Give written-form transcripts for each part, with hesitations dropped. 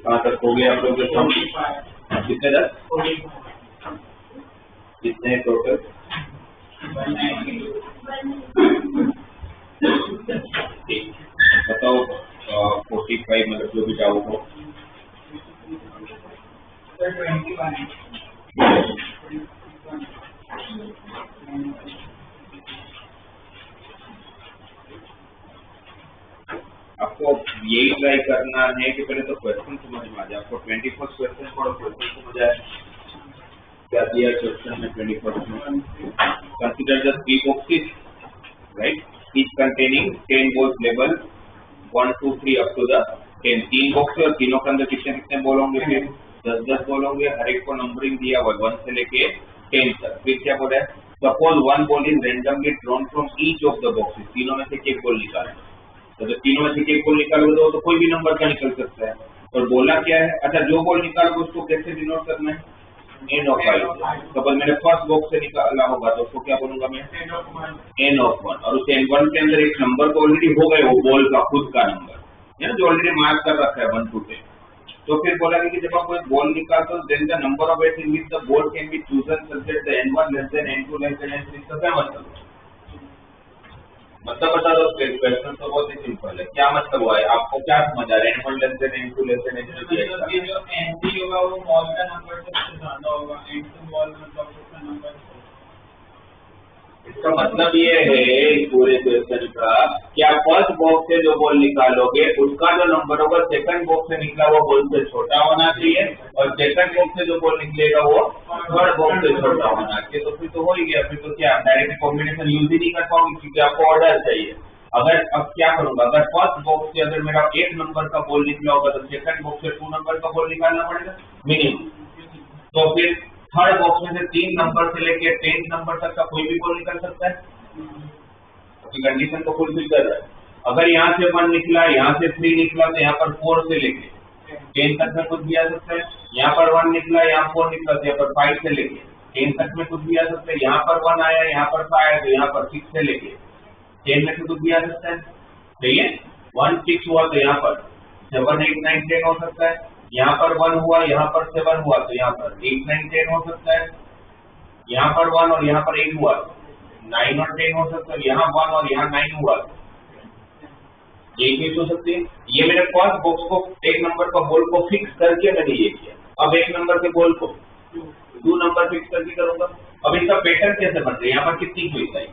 कहाँ तक हो गया आप लोग? कितने 10 कितने टोटल? बताओ 45 मतलब जो भी डाउट हो। आपको यही ट्राई करना है कि पहले तो क्वेश्चन समझ में आ जाए। आपको 21st क्वेश्चन पढ़ो, क्वेश्चन समझ आए क्या दिया क्वेश्चन में। 21st में consider the 3 boxes, right, each containing 10 balls label 1 2 3 up to the 10। 3 box और तीनों के अंदर कितने कितने बॉल होंगे? फिर 10 बॉल होंगे। हर एक को नंबरिंग दिया हुआ 1 से लेके 10 तक। फिर क्या बोला है? Suppose 1 ball is randomly drawn from each of the boxes. तीनों में से एक बॉल निकालना। तो जब तीनों में से एक बॉल निकालोगे तो कोई भी नंबर का निकल सकता है। और बोला क्या है? अच्छा, जो बॉल निकालोगे उसको कैसे डिनोट करना है? n of 5। सपोज मैंने फर्स्ट बॉक्स से निकाला होगा तो उसको क्या बोलूंगा मैं? n of 1। और उस n1 के अंदर एक नंबर तो ऑलरेडी हो गए, वो बॉल का खुद का नंबर है ना, जो ऑलरेडी मार्क कर रखा है 1 to 10। तो फिर बोला कि जब आप कोई बॉल निकालते हो then the number of eight in which the ball can be chosen such that the n1 less than n2 less than n3। इसका क्या मतलब बता दो। क्वेश्चन तो बहुत ही सिंपल है। क्या मतलब हुआ है? आपको क्या समझ आ रहा है? n1 less than n2 less than n3 मतलब ये जो n3 होगा वो बॉल का नंबर सबसे ज्यादा होगा, n2 बॉल मतलब उसका नंबर। इसका मतलब ये है पूरे क्वेश्चन का कि आप फर्स्ट बॉक्स से जो बॉल निकालोगे उसका जो नंबर होगा सेकंड बॉक्स से निकला वो बॉल से छोटा होना चाहिए, और सेकंड बॉक्स से जो बॉल निकलेगा वो थर्ड बॉक्स से छोटा होना चाहिए। तो फिर तो हो ही गया। फिर तो क्या डायरेक्ट कॉम्बिनेशन यूज ही नहीं कर पाऊंगी क्योंकि आपको ऑर्डर चाहिए। अगर अब क्या करूंगा? अगर फर्स्ट बॉक्स से अगर मेरा 1 नंबर का बॉल निकला होगा तो सेकंड बॉक्स से 2 नंबर का बॉल निकालना पड़ेगा मिनिमम। तो फिर थर्ड बॉक्स में से 3 नंबर से लेके 10 नंबर तक का कोई भी बॉल निकल सकता है। कंडीशन को फुलफिल कर रहा है। अगर यहाँ से 1 निकला, यहाँ से 3 निकला तो यहाँ पर 4 से लेके 10 तक में कुछ भी आ सकता है। यहाँ पर 1 निकला, यहाँ 4 निकला तो यहाँ पर 5 से लेके 10 तक में कुछ भी आ सकता है। यहाँ पर 1 आया, यहाँ पर 5 आया तो यहाँ पर 6 से लेके 10 में से कुछ भी आ सकता है। सही है। 1 6 हुआ तो यहाँ पर 7 8 9 10 हो सकता है। यहाँ पर 1 हुआ, यहाँ पर 7 हुआ तो यहाँ पर 8 9 10 हो सकता है। यहाँ पर 1 और यहाँ पर 8 हुआ 9 और 10 हो सकता है। यहाँ 1 और यहाँ 9 हुआ एक चीज हो सकती है। ये मैंने फर्स्ट बॉक्स को एक नंबर का बॉल को फिक्स करके मैंने ये किया। अब एक नंबर के बॉल को 2 नंबर फिक्स करके करूंगा। अब इसका पैटर्न कैसे बन रहा है, यहाँ पर कितनी क्विज आई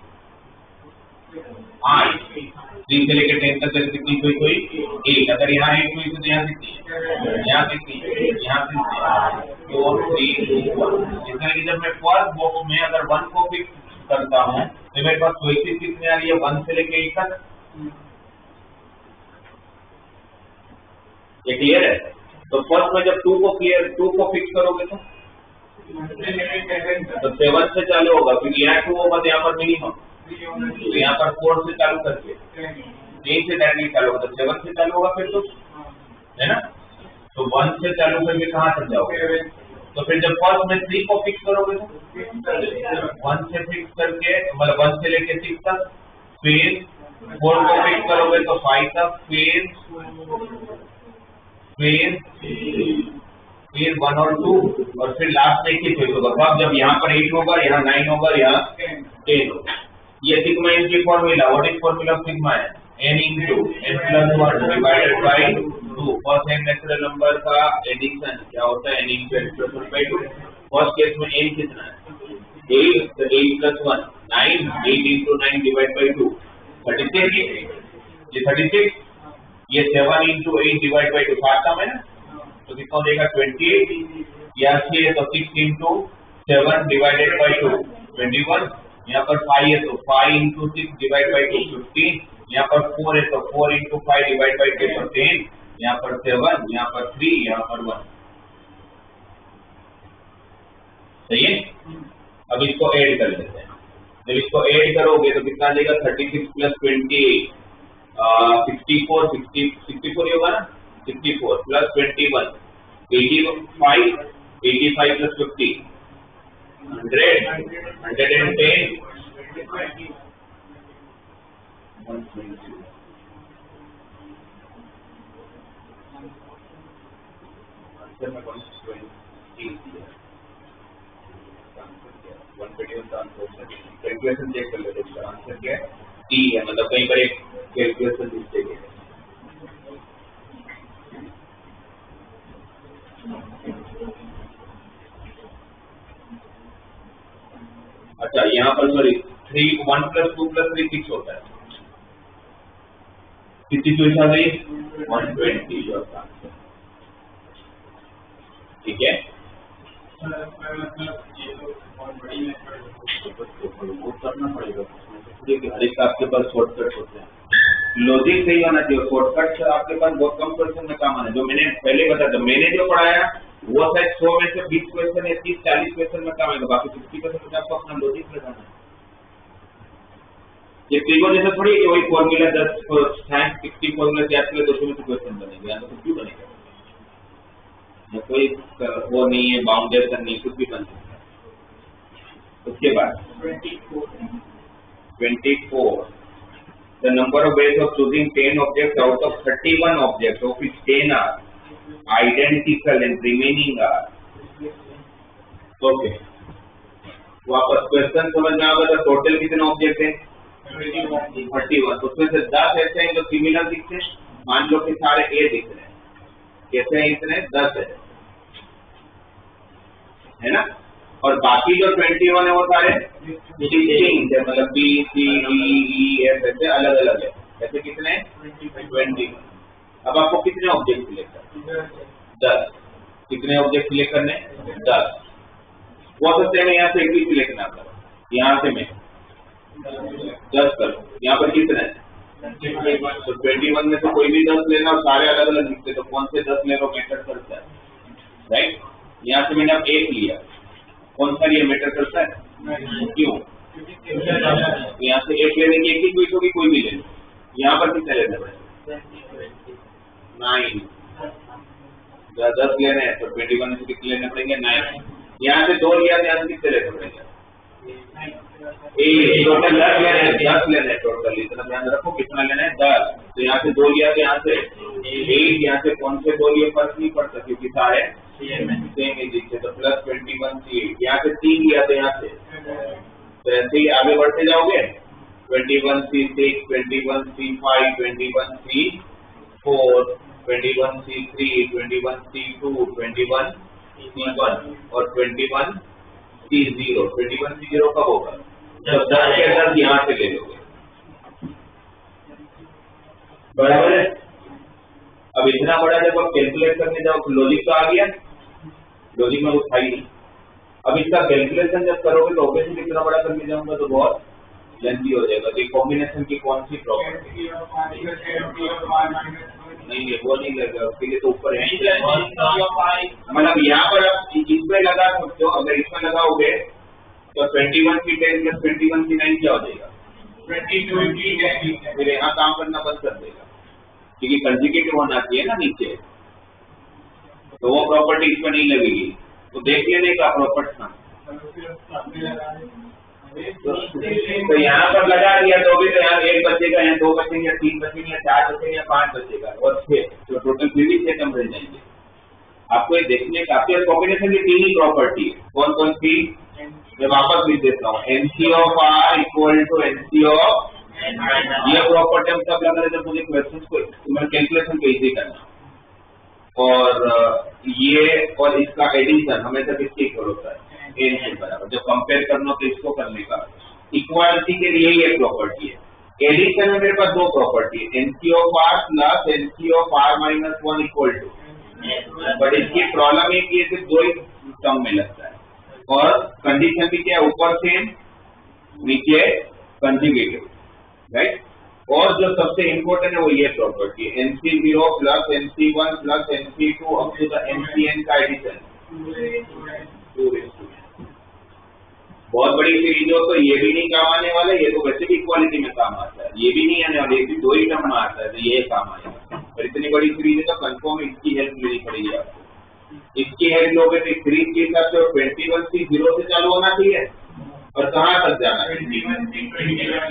8, 3 से लेकर 10 तक कितनी क्विज हुई 8। अगर यहाँ 8 हुई तो यहाँ कितनी है, यहाँ कितनी है, यहाँ कितनी है 4 3 2 1। इस तरह की जब मैं फर्स्ट बॉक्स में अगर 1 को फिक्स करता हूँ तो मेरे पास चॉइसेस कितनी आ रही है 1 से लेकर 8 तक। ये क्लियर है। तो फर्स्ट में जब 2 को फिक्स करोगे तो 7 से चालू होगा, क्योंकि यहाँ 2 होगा तो यहाँ पर मिनिमम, तो यहाँ पर 4 से चालू करके 3 से डायरेक्टली चालू होगा, तो 7 से चालू होगा फिर तो, है ना। तो 1 से चालू करके कहाँ तक जाओगे, तो फिर जब फर्स्ट में 3 को फिक्स करोगे तो 1 से फिक्स करके मतलब 1 से लेके 6 तक, फिर 4 को फिक्स करोगे तो 5 तक, फिर 1 और 2, और फिर लास्ट में एक ही चॉइस होगा। अब जब यहाँ पर 8 होगा, यहाँ 9 होगा, यहाँ 10 होगा। ये सिग्मा एन की formula, what is formula of sigma है n into n plus 1 divided by 2। First and natural number का एडिशन क्या होता है n into n plus 1 by 2। First case में n कितना है 8, तो 8 plus 1 9, 8 into 9 divided by 2 36, ये 36, ये 7 into 8 divided by 2 सात का है ना, तो कितना हो जाएगा 28, यहाँ से तो 6 into 7 divided by 2 21, यहाँ पर 5 है तो 5 into 6 divided by 2 15, यहाँ पर 4 है तो 4 into 5 divided by 2 तो 10, यहाँ पर 7, यहाँ पर 3, यहाँ पर 1। सही है। अब इसको ऐड कर लेते हैं। जब इसको ऐड करोगे तो कितना आ जाएगा 36 plus 28 64 ही होगा ना, 64 plus 21 85 plus 50 100 110 कैलकुलेशन चेक कर लेते हैं, आंसर क्या है टी है, मतलब कहीं पर एक कैलकुलेशन मिस्टेक है। अच्छा यहाँ पर सॉरी 1 plus 2 plus 3 6 होता है, कितनी चॉइस आ गई 120 होता है। ठीक है, करना पड़ेगा, हर एक आपके पास शॉर्टकट होते हैं, लॉजिक सही होना चाहिए। शॉर्टकट आपके पास बहुत कम क्वेश्चन में काम आना है। जो मैंने पहले बताया था, मैंने जो पढ़ाया वो शायद 100 में से 20 क्वेश्चन या 30-40 क्वेश्चन में काम आएगा, बाकी 60% आपको अपना लॉजिक लगाना है। ये त्रिकोण जैसा थोड़ी कि वही फॉर्मूला 10 साइंस 60 फॉर्मूला याद कर 200 में से क्वेश्चन बनेंगे, या तो कुछ भी बनेगा, कोई वो नहीं है, बाउंडेशन नहीं, कुछ भी बन सकता है। उसके बाद 24 the number of ways of choosing 10 objects out of 31 objects, of which 10 are identical and remaining are okay। वापस क्वेश्चन समझ में आ गया। टोटल कितने ऑब्जेक्ट है 31, उसमें से 10 ऐसे हैं जो सिमिलर दिखते हैं, मान लो कि सारे ए दिख रहे हैं, कैसे हैं इतने 10 है ना, और बाकी जो 21 है वो सारे डिस्टिंक्ट है, मतलब B C D E F ऐसे अलग अलग है। ऐसे कितने 21। अब आपको कितने ऑब्जेक्ट सिलेक्ट करने 10, कितने ऑब्जेक्ट सिलेक्ट करने 10। वो सकते हैं यहाँ से एक भी सिलेक्ट ना करो, यहाँ से मैं 10 करो, यहाँ पर कितने है तो 21 में से कोई भी 10 लेना और सारे अलग अलग दिखते, तो कौन से 10 ले लो मैटर करता है, राइट। यहाँ से मैंने अब 1 लिया, कौन सा ये मैटर करता है, क्यों, यहाँ से 1 लेने की एक ही क्विज होगी, कोई भी ले लो। यहाँ पर कितने लेने पड़ेंगे 9, 10 लेने हैं तो 21 में से कितने लेने पड़ेंगे 9। यहाँ से 2 लिया, यहाँ से कितने लेने पड़ेंगे टोटल 10 लेने हैं, 10 लेने हैं टोटल, इतना ध्यान रखो कितना लेना है 10। तो यहाँ से 2 लिया, तो यहाँ से 8, यहाँ से कौन से 2 लिए फर्क नहीं पड़ता क्योंकि सारे सेम ही दिखते, तो प्लस 21 C8। यहाँ से 3 लिया, तो यहाँ से तो ऐसे ही आगे बढ़ते जाओगे 21 C6, 21 C5, 21 C4, 21 C3, 21 C2, 21 C1 और 21 NC0 21C0 कब होगा जब 10 के 10 यहाँ से ले लोगे, बराबर है। अब इतना बड़ा जब आप कैलकुलेट करने जाओ तो लॉजिक तो आ गया, लॉजिक में कुछ था ही नहीं। अब इसका कैलकुलेशन जब करोगे तो ऑब्वियसली कितना बड़ा करने जाऊंगा तो बहुत लेंथी हो जाएगा। तो कॉम्बिनेशन की कौन सी प्रॉपर्टी, नहीं वो नहीं लगेगा, उसके लिए तो ऊपर है। मतलब यहाँ पर आप इसमें लगा सकते हो, अगर इसमें लगाओगे तो 21C10 + 21C9 क्या हो जाएगा 22। फिर यहाँ काम करना बंद कर देगा क्योंकि कंजुगेटिव होना चाहिए ना नीचे, तो वो प्रॉपर्टी इसमें नहीं लगेगी। तो देख लेने का प्रॉपर्टी था तो यहाँ पर लगा दिया तो भी तो यहाँ 1 बचेगा, यहाँ 2 बचेंगे, 3 बचेंगे, 4 बचेंगे, 5 बचेगा और 6, तो टोटल फिर भी 6 कम रह जाएंगे। आपको ये देखने का, आपके कॉम्बिनेशन की 3 ही प्रॉपर्टी है, कौन कौन सी मैं वापस लिख देता हूँ। NC(r) = NC, ये प्रॉपर्टी हम तब लगा रहे जब मुझे क्वेश्चन को मैं कैलकुलेशन को इजी करना, और ये और इसका एडिशन हमेशा किसके इक्वल होता है n के बराबर। जब कंपेयर करना तो इसको करने का इक्वालिटी के लिए ये प्रॉपर्टी है। एडिशन में मेरे पास 2 प्रॉपर्टी है, NC(r) + NC(r - 1 = बट इसकी प्रॉब्लम है कि ये सिर्फ 2 ही टर्म में लगता है और कंडीशन भी क्या है, ऊपर सेम नीचे कंजुगेटिव, राइट। और जो सबसे इम्पोर्टेंट है वो ये प्रॉपर्टी है, NC0 + NC1 + NC2 up to the NCn का एडिशन 2:n। बहुत बड़ी सीरीज हो तो ये भी नहीं काम आने वाला, ये तो वैसे भी इक्वालिटी में काम आता है, ये भी नहीं आने वाला, ये भी 2 ही टर्म में आता है तो ये काम आएगा। और इतनी बड़ी सीरीज है तो कंफर्म इसकी हेल्प लेनी पड़ेगी आपको। इसकी हेल्प लोगे तो सीरीज के हिसाब से 21C 0 से चालू होना चाहिए और कहाँ तक जाना है 21C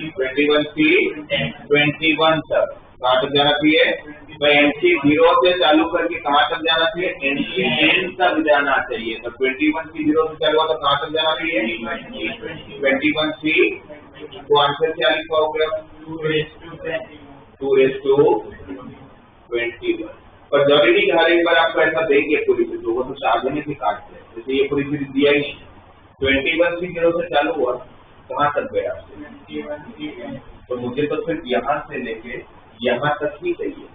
21 तक, कहाँ तक जाना चाहिए तो NC0 से चालू करके कहाँ तक जाना चाहिए NCn तक जाना चाहिए। तो 21C 0 से चालू हुआ तो कहाँ तक जाना चाहिए 21C, तो आंसर क्या लिखा होगा 2:21। पर जरूरी नहीं हर एक बार आपको ऐसा देंगे पूरी चीज, वो तो आगे से काटते हैं, जैसे ये पूरी चीज दिया ही नहीं। 21C 0 से चालू हुआ कहाँ तक गया, तो मुझे तो सिर्फ यहाँ से लेके यहाँ तक ही चाहिए,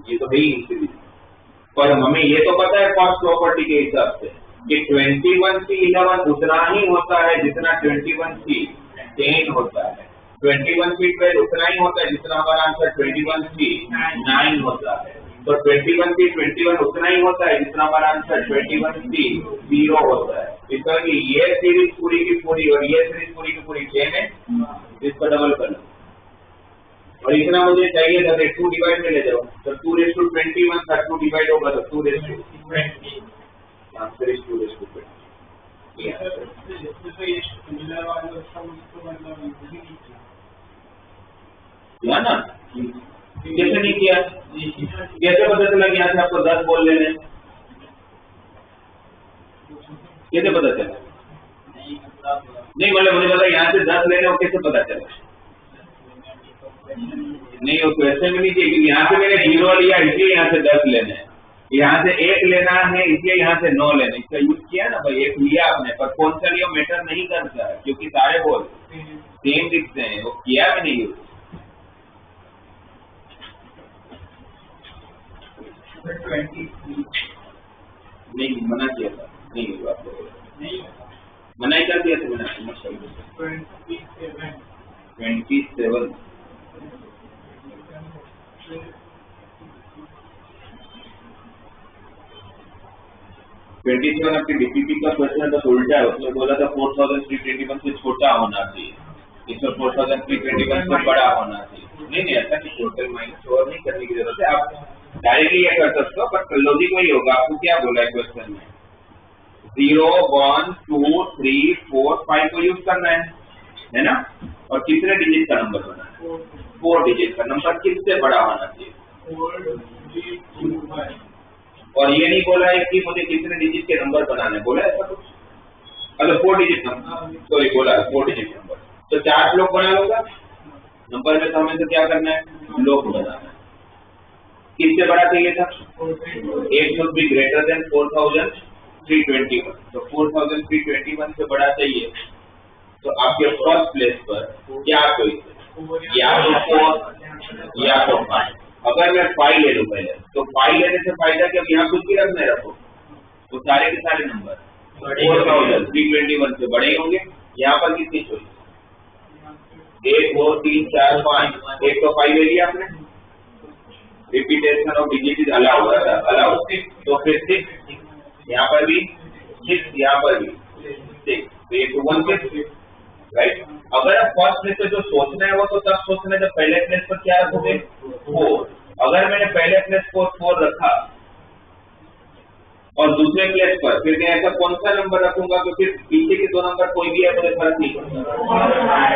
ये तो है ही सीरीज। पर हमें ये तो पता है फर्स्ट प्रॉपर्टी के हिसाब से कि 21C 11 उतना ही होता है जितना 21C 10 होता है, 21C 12 उतना ही होता है जितना हमारा आंसर 21C 9 होता है, तो 21C 21 उतना ही होता है जितना हमारा आंसर 21C 0 होता है। इसका ये सीरीज पूरी की पूरी और ये सीरीज पूरी की पूरी सेम है, इसको डबल कर लो और इतना मुझे चाहिए था 2 डिवाइड में ले जाओ, तो 2:21 था, 2 डिवाइड होगा तो 2:20, आंसर इज 2:20। किया ना, कैसे नहीं किया, कैसे पता चला कि यहाँ से आपको 10 बोल लेने, कैसे पता चला? नहीं मतलब मुझे पता यहाँ से 10 लेने और कैसे पता चला? नहीं वो क्वेश्चन में नहीं चाहिए क्योंकि यहाँ से मैंने 0 लिया इसलिए यहाँ से 10 लेने हैं, यहाँ से 1 लेना है इसलिए यहाँ से 9 लेने, इसका यूज किया ना भाई, 1 लिया आपने, पर कौन सा लिया मैटर नहीं करता है क्योंकि सारे बोल सेम दिखते हैं, वो किया भी नहीं यूज। नहीं मना किया था, नहीं हुआ आपको, मना ही कर दिया था मैंने। 27 27 आपकी डीपीपी का क्वेश्चन तो उल्टा है, उसमें बोला था 4321 से छोटा होना चाहिए, इसमें 4321 से बड़ा होना चाहिए। नहीं ऐसा नहीं, टोटल माइनस और नहीं करने की जरूरत है, आप डायरेक्टली ये कर सकते हो, बट लॉजिक वही होगा। आपको क्या बोला है क्वेश्चन में 0 1 2 3 4 5 को यूज करना है ना, और कितने डिजिट का नंबर बनाना है 4 डिजिट का नंबर, किससे बड़ा होना चाहिए, और ये नहीं बोला है कि मुझे कितने डिजिट के नंबर बनाने, बोला है ऐसा कुछ? अगर 4 डिजिट नंबर, सॉरी बोला 4 डिजिट नंबर, तो 4 ब्लॉक बना लूंगा नंबर में, तो हमें तो क्या करना है ब्लॉक बनाना है। किससे बड़ा चाहिए था, 1 शुड बी ग्रेटर देन 4000 4321, तो 4321 से बड़ा चाहिए, तो आपके फर्स्ट प्लेस पर क्या चॉइस है? या तो 4 या तो 5। अगर मैं 5 ले लूं पहले, तो 5 लेने से फायदा कि अब यहाँ कुछ भी रखने रखो, तो सारे के सारे नंबर 4321 से बड़े होंगे। यहाँ पर कितनी चॉइस? 1 2 3 4 5, एक तो 5 ले लिया आपने, repetition of digit is allowed, तो फिर 6, यहाँ पर भी 6, यहाँ पर भी 6, तो ये 2 1 6, राइट। अगर आप फर्स्ट प्लेस पे जो सोचना है वो तो तब सोचना है जब पहले प्लेस पर क्या रखोगे? 4। अगर मैंने पहले प्लेस पर 4 रखा और दूसरे प्लेस पर फिर मैं ऐसा कौन सा नंबर रखूंगा, तो फिर पीछे के 2 नंबर कोई भी है मुझे फर्क नहीं पड़ता,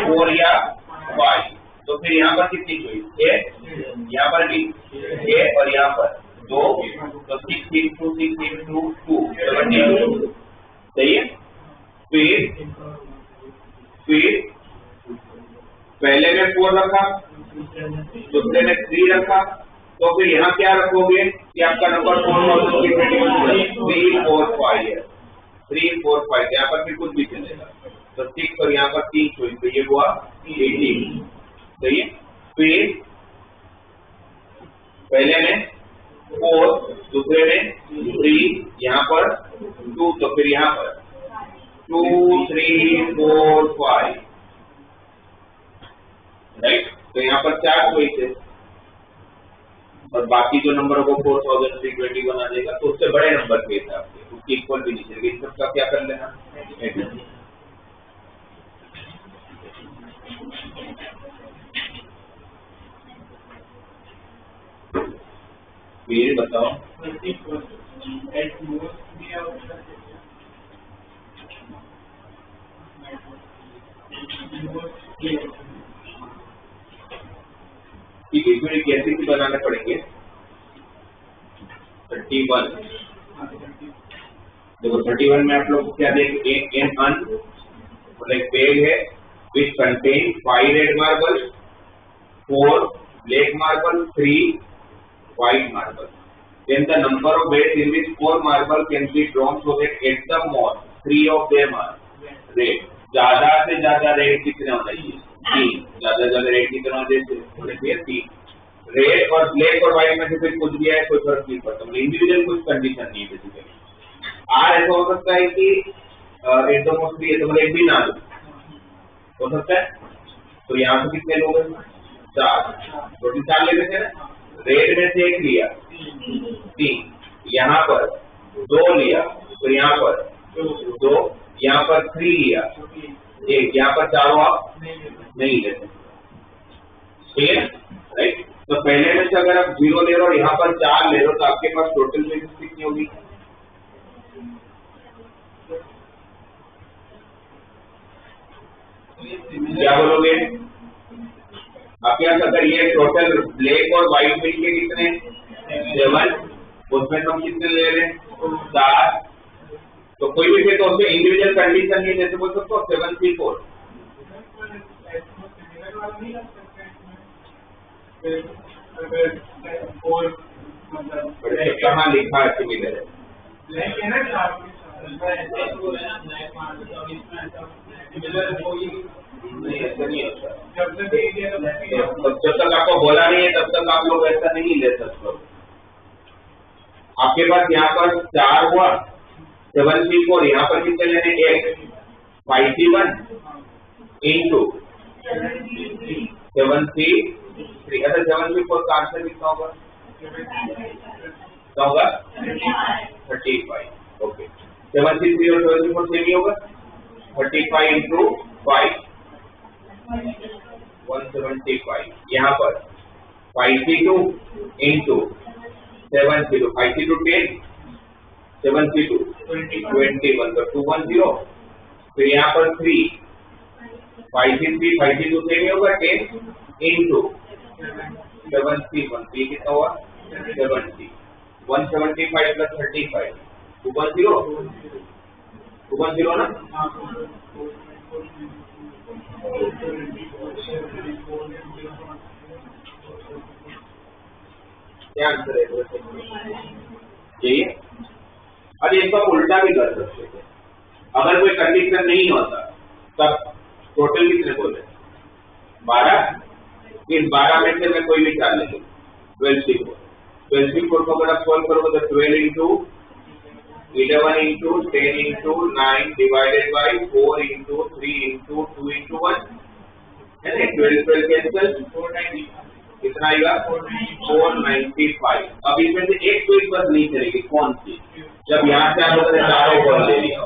4 या 5। तो फिर यहाँ पर कितनी चॉइस है? यहाँ पर भी है और यहाँ पर 2, तो 6 into 6 into 2 72, सही है। फिर पहले में 4 रखा, दूसरे में 3 रखा, तो फिर यहाँ क्या रखोगे कि आपका नंबर 3 4 5 है, 3 4 5, यहाँ पर फिर कुछ भी चलेगा, तो 6 और यहाँ पर 3 चॉइस, तो ये हुआ 18, सही है। फिर पहले में 4, दूसरे में 3, यहाँ पर 2, तो फिर यहाँ पर 2 3 4 5, राइट। तो यहाँ पर 4 चॉइस है और बाकी जो नंबरों को 4321 आ जाएगा, तो उससे बड़े नंबर के हिसाब से उसकी इक्वल भी नहीं चलेगी। इन सबका क्या कर लेना? फिर बताओ, ठीक है, इसमें कैसे भी बनाने पड़ेंगे। 31, देखो 31 में आप लोग को क्या देंगे? एन अन मतलब एक बैग है which contain 5 red marbles, 4 black marble, 3 white marble. Then the number of beds in which 4 marble can be drawn so that at the most 3 of them are red. ज्यादा से ज्यादा रेड कितने होना चाहिए? 3। ज्यादा से ज्यादा रेड कितना होना चाहिए? 3। रेड और ब्लैक और व्हाइट में से फिर कुछ भी है, कोई फर्क नहीं पड़ता, मतलब इंडिविजुअल कुछ कंडीशन नहीं है बेसिकली। आर ऐसा हो सकता है कि एकदम मोस्टली है तो मतलब एक भी ना हो सकता है, तो यहाँ से कितने लोग हैं? 4, टोटल 4 ले लेते हैं ना। रेड में से 1 लिया, 3, यहाँ पर 2 लिया, तो यहाँ पर 2, यहाँ पर 3 लिया 1, यहाँ पर 4 आप नहीं लेते, ठीक है, राइट। तो पहले में से अगर आप 0 ले रहे हो और यहाँ पर 4 ले रहे हो, तो आपके पास टोटल बेसिस कितनी होगी? क्या बोलोगे? आपके पास अगर ये टोटल ब्लैक और व्हाइट मिलके कितने? 7, उसमें तो हम कितने ले रहे हैं? 4। तो कोई भी फिर तो उसमें इंडिविजुअल कंडीशन नहीं, जैसे बोल सकते हो 7 3 4। कहाँ लिखा है सिमिलर है? नहीं, ऐसा नहीं होता। जब तक आपको बोला नहीं है तब तक आप लोग ऐसा नहीं ले सकते। आपके पास यहाँ पर 4 हुआ, 7 3 4, यहाँ पर कितने लेने? 1 5 3 1 into 7 3 3। अच्छा 7 3 4 का आंसर कितना होगा? क्या होगा? 35। ओके, 7 3 3 और 7 3 4 सेम ही होगा। 35 into 5 175। यहाँ पर 5 2 into 7 0 5 2 10, 7 2 21, तो 210। फिर यहाँ पर 3 5 3 5 2 सेम ही होगा, 10 into 7 3 1, ये कितना हुआ? 70। 175 plus 35 210 ना। क्या आंसर है? यही है। अब इसका उल्टा भी कर सकते थे, अगर कोई कंडीशन नहीं होता तब टोटल कितने बोले 12, इस 12 में से मैं कोई भी 4 ले लूँ 12C4 को अगर आप सॉल्व करोगे तो 12 into 11 into 10 into 9 divided by 4 into 3 into 2 into 1 है ना, 12 कैंसिल, 490 कितना आएगा 495। अब इसमें से एक तो बस नहीं चलेगी, कौन सी? जब यहाँ से आप लोगों ने चारों को ले लिया,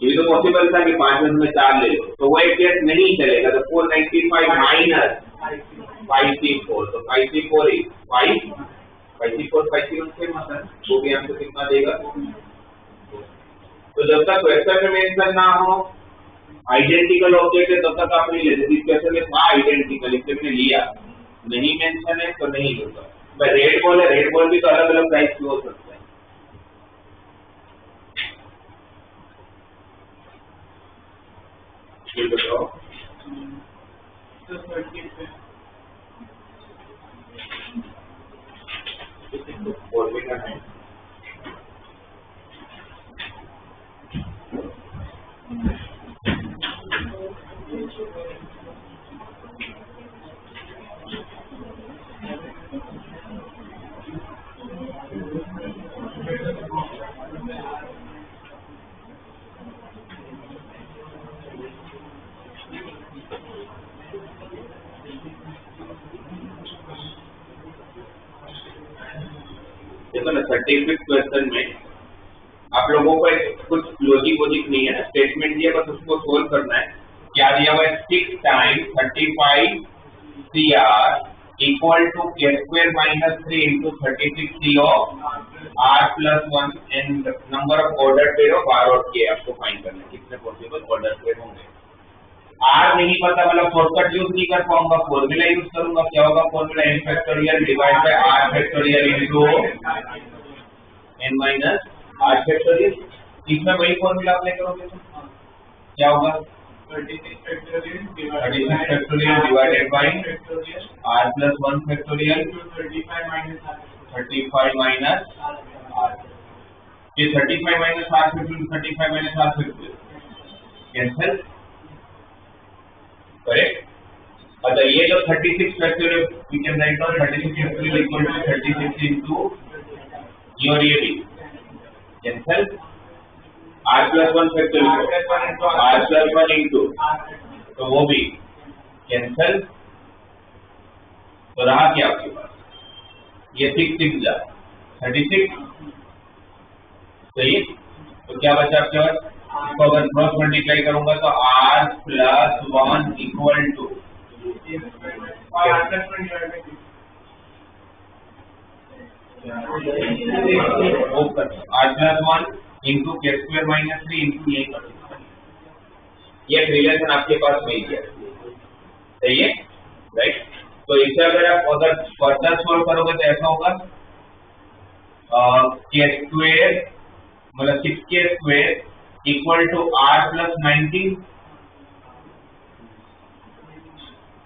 ये तो पॉसिबल था कि 5 में से 4 ले लो, तो वो एक केस नहीं चलेगा। तो 495 माइनस 5C4, तो 5C4 इज 5C4 5C1 मतलब वो भी हमको कितना देगा। तो जब तक क्वेश्चन में मेंशन ना हो आइडेंटिकल ऑब्जेक्ट है तब तक आप नहीं लेते। इस क्वेश्चन में था आइडेंटिकल, इससे मैंने लिया, नहीं मेंशन है तो नहीं लूंगा। भाई रेड बॉल है, रेड बॉल भी तो अलग अलग प्राइस की हो सकता है। ये बताओ बोलने का है देखो ना 36 क्वेश्चन में आप लोगों को कुछ लॉजिक नहीं है ना, स्टेटमेंट दिया बस उसको सोल्व करना है। क्या दिया हुआ है 6 times 35 CR equal to K square minus 3 into 36 C of R plus 1 and number of order pair of R और K आपको फाइंड करना है, कितने पॉसिबल ऑर्डर पेयर होंगे। R नहीं पता मतलब शॉर्टकट यूज नहीं कर पाऊंगा, फॉर्मूला यूज करूंगा। क्या होगा formula n factorial divide by R factorial into n minus R factorial. इसमें वही फॉर्मूला अप्लाई करोगे तो क्या होगा 36 factorial divided by R plus 1 factorial 35 minus R। ये 35 minus R factorial 35 minus R factorial cancel, correct. अच्छा ये जो 36 factorial we can write down 36 factorial equal to 36 into your ये भी cancel R plus 1 factorial R plus 1 into तो वो भी cancel. तो रहा क्या आपके पास ये 6 जा 36 सही। तो क्या बचा आपके पास, इसको अगर क्रॉस मल्टीप्लाई करूंगा तो R plus 1 equal to R plus 1 into K square minus 3 into ये रिलेशन आपके पास मिल गया, सही है राइट। तो इसे अगर आप अगर फर्दर सोल्व करोगे तो ऐसा होगा K स्क्वायर मतलब 6K square equal to R plus 19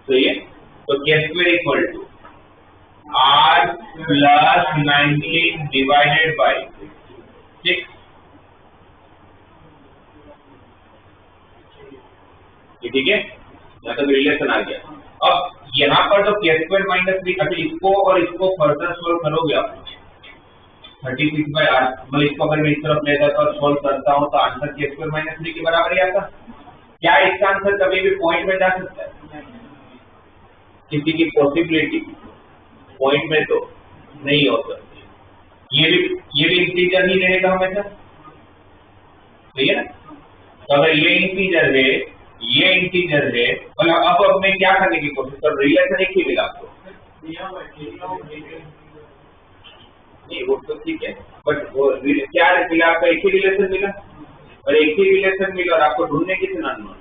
सही है। तो K square equal to R plus 19 divided by 6 ठीक है, यहाँ तक रिलेशन आ गया। अब यहाँ पर तो K स्क्वायर माइनस 3 अभी इसको और इसको फर्दर सोल्व करोगे आप 36 बाय R मतलब इसको अगर मैं इस तरफ ले जाता और सोल्व करता हूँ तो आंसर K स्क्वायर माइनस 3 के बराबर ही आता। क्या इसका आंसर कभी भी पॉइंट में जा सकता है? किसी की पॉसिबिलिटी पॉइंट में तो नहीं हो सकती। ये भी इंटीजर ही रहेगा हमेशा, सही है ना। तो अगर ये इंटीजर है ये इंटीजर है मतलब अब मैं क्या करने की कोशिश कर, रिलेशन एक ही मिला आपको नहीं वो तो ठीक है, बट वो क्या मिला आपका एक ही रिलेशन मिला और एक ही रिलेशन मिला और आपको ढूंढने कितने अननोन है।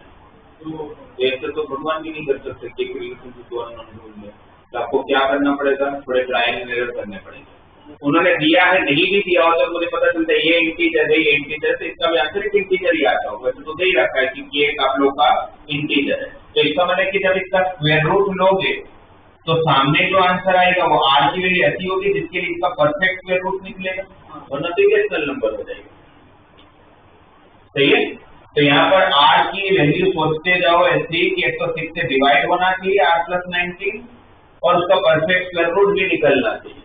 तो ऐसे तो भगवान भी नहीं कर सकते कि एक रिलेशन से 2 अननोन ढूंढ ले। तो आपको क्या करना पड़ेगा, थोड़े ट्रायल एंड एरर करने पड़ेंगे। उन्होंने दिया है नहीं भी दिया हो तो मुझे पता चलता है ये इंटीजर है ये इंटीजर, तो इसका भी आंसर एक इंटीजर ही आता होगा। तो दे ही रखा है कि ये एक आप लोग का इंटीजर है, तो इसका मतलब कि जब इसका स्क्वायर रूट लोगे तो सामने जो आंसर आएगा वो R की वैल्यू ऐसी होगी जिसके लिए इसका परफेक्ट स्क्वायर रूट निकलेगा। वरना तो इरेशनल नंबर हो जाएगा। सही है। तो यहाँ पर r की वैल्यू सोचते जाओ ऐसी कि 106 से डिवाइड होना चाहिए r प्लस 19 और उसका परफेक्ट स्क्वायर रूट भी निकलना चाहिए,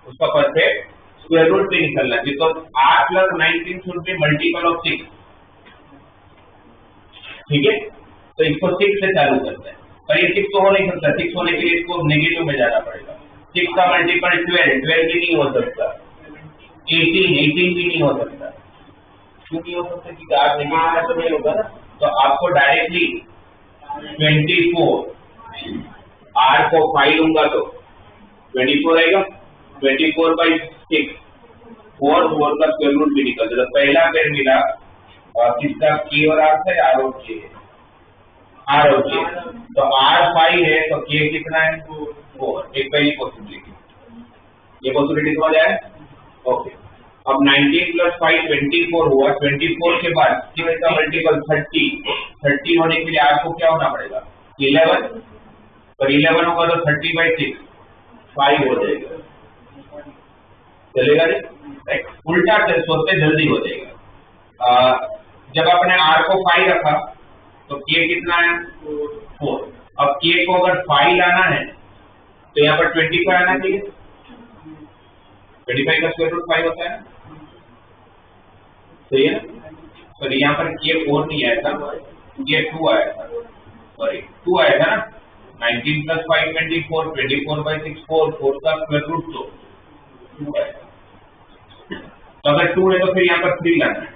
उसका परफेक्ट स्क्वायर रूट भी निकलना चाहिए। तो r plus 19 should be multiple of 6। ठीक है, तो इसको 6 से चालू करते हैं, पर ये 6 तो हो नहीं सकता, 6 होने के लिए इसको नेगेटिव में जाना पड़ेगा। 6 का मल्टीपल 12 भी नहीं हो सकता, 18 भी नहीं हो सकता। क्यों नहीं हो सकता? क्योंकि आप नेगेटिव तो नहीं होगा ना, तो आपको डायरेक्टली 24 r को 5 लूंगा तो 24 आएगा, 24/6 4 का स्क्वायर रूट भी निकल जाएगा। पहला पेयर मिला किसका, k और r से, r और k, r और k। तो r 5 है तो k कितना है 4, एक पहली पॉसिबिलिटी। ये पॉसिबिलिटी समझ आया? ओके। अब 19 प्लस 5 24 हुआ, 24 के बाद 6 का मल्टीपल 30 होने के लिए r को क्या होना पड़ेगा 11, पर 11 होगा तो 30/6 5 हो जाएगा। चलेगा नहीं? उल्टा सोचते जल्दी हो जाएगा। जब आपने r को 5 रखा तो k कितना है 4। अब k को अगर 5 लाना है तो यहाँ पर 25 आना चाहिए, 25 का स्क्वायर रूट 5 होता है ना, सही है ना। पर यहाँ पर k 4 नहीं आया था, ये 2 आया था, सॉरी 2 आया था ना। 19 प्लस 5 24, 24/6 4 का स्क्वायर रूट 2 आया। तो अगर 2 है तो फिर यहाँ पर 3 लाना है,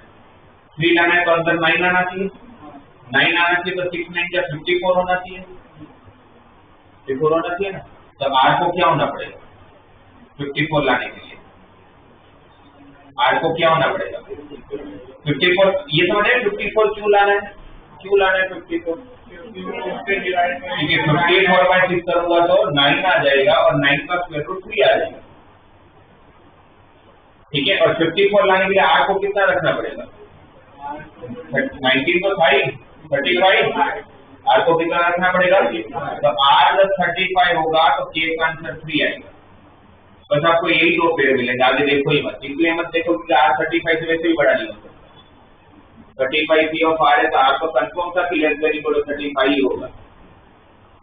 3 लाना है तो अंदर 9 आना चाहिए, 9 आना चाहिए तो 6 9 या 54 होना चाहिए, 54 होना चाहिए ना। तो r को क्या होना पड़ेगा 54 लाने के लिए, r को क्या होना पड़ेगा 54। ये समझ आए 54 क्यों लाना है, 54 क्योंकि 54/6 करूंगा तो 9 आ जाएगा और 9 का स्क्वायर रूट 3 आ जाएगा। ठीक है, और 54 लाने के लिए r को कितना रखना पड़ेगा 19 तो 35, r को कितना रखना पड़ेगा, तो r + 35 होगा तो k का आंसर 3 आएगा। बस आपको यही 2 पेयर मिलेंगे, आगे देखो ही मत, इसलिए मत देखो कि r 35 से वैसे भी बड़ा नहीं हो सकता। 35 p ऑफ r है तो r तो कंफर्म था कि लेस देन इक्वल टू 35 ही होगा,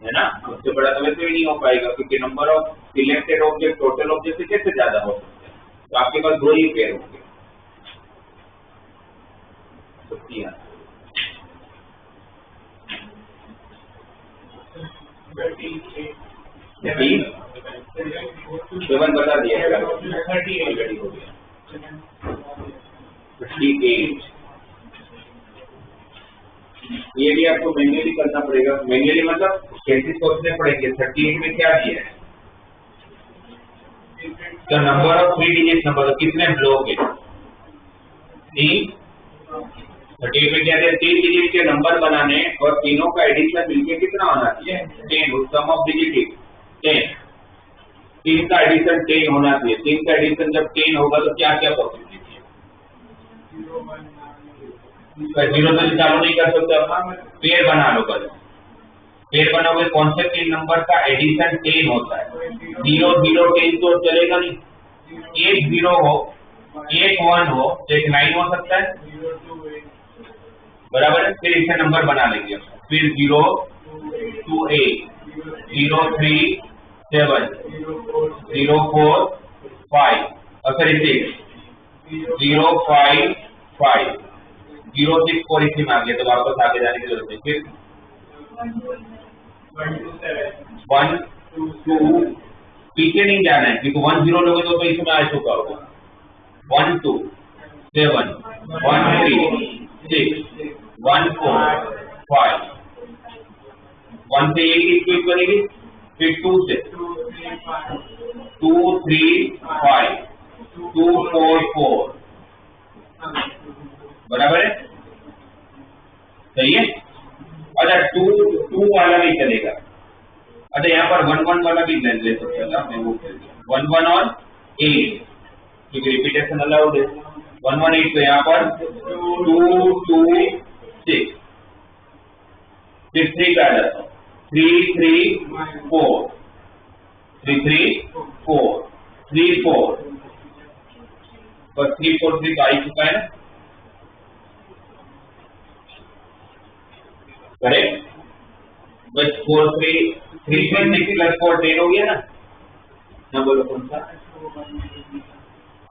है ना। उससे बड़ा तो वैसे भी नहीं हो पाएगा क्योंकि number of selected object total object से कैसे ज्यादा हो सकता है। तो आपके पास 2 ही पेयर होंगे। सेवन बता दिया, 38 हो गया, 58। ये भी आपको मैन्युअली करना पड़ेगा, मैन्युअली मतलब कैसे सोचने पड़ेंगे। 38 में क्या दिया है, तो नंबर ऑफ 3 डिजिट नंबर, कितने ब्लॉक है 3। 38 में क्या दिया 3 डिजिट के नंबर बनाने और तीनों का एडिशन मिलके कितना होना चाहिए 10, सम ऑफ डिजिट 10, 3 का एडिशन 10 होना चाहिए। 3 का एडिशन जब 10 होगा तो क्या क्या पॉसिबिलिटी है, 0 से चालू नहीं कर सकते अपना, पेयर बना लो। कल पेयर बनाओगे कौन से 3 नंबर का एडिशन 10 होता है, 0 0 10 तो चलेगा नहीं, एक 0 हो, एक 1 हो, एक 9 हो सकता है, बराबर है। फिर इसे नंबर बना लेंगे, फिर 0 2 8, 0 3 7, 0 4 5 और फिर 6, 0 5 5, 0 6 4 इसी में आ गया, तो वापस आगे जाने की जरूरत है। फिर 1 2 पीछे नहीं जाना है क्योंकि 1 0 लोगे तो इसमें आ चुका होगा। 1 2 7 1 3 6 1 4 5, 1 से 1 की स्क्वायर बनेगी, फिर 2 से 2 3 5 2 4 4, बराबर है, सही है। अच्छा 2 वाला भी चलेगा। अच्छा यहाँ पर 1 1 वाला भी ले सकते हैं, 1 1 और 8 क्योंकि रिपीटेशन अलाउड है। 1 1 8 तो यहाँ पर 2 2 6, फिर 3 का आ जाता 3 3 4, 3 3 4 3 4 पर 343 तो आ ही चुका है ना, करेक्ट। बस 3 प्लस 4 10 हो गया ना बोलो कौन सा।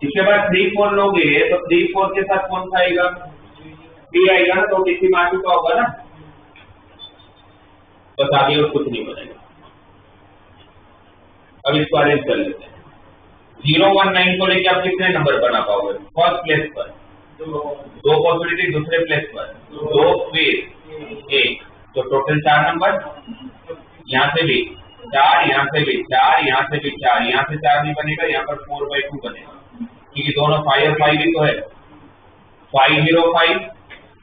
इसके बाद 3 4 लोगे तो 3 4 के साथ कौन सा आएगा, 3 आएगा ना, तो किसी मार्क का होगा ना, बस आगे और कुछ नहीं बनेगा। अब इसको अरेंज कर लेते हैं। 0 1 9 को लेके आप कितने नंबर बना पाओगे, फर्स्ट प्लेस पर 2 पॉसिबिलिटी, दूसरे प्लेस पर 2, फिर 1, तो टोटल 4 नंबर। यहाँ से भी 4, यहाँ से भी 4, यहाँ से भी 4, यहाँ से 4 नहीं बनेगा, यहाँ पर 4/2 बनेगा, क्योंकि दोनों 5 और 5 ही तो है। 5 0 5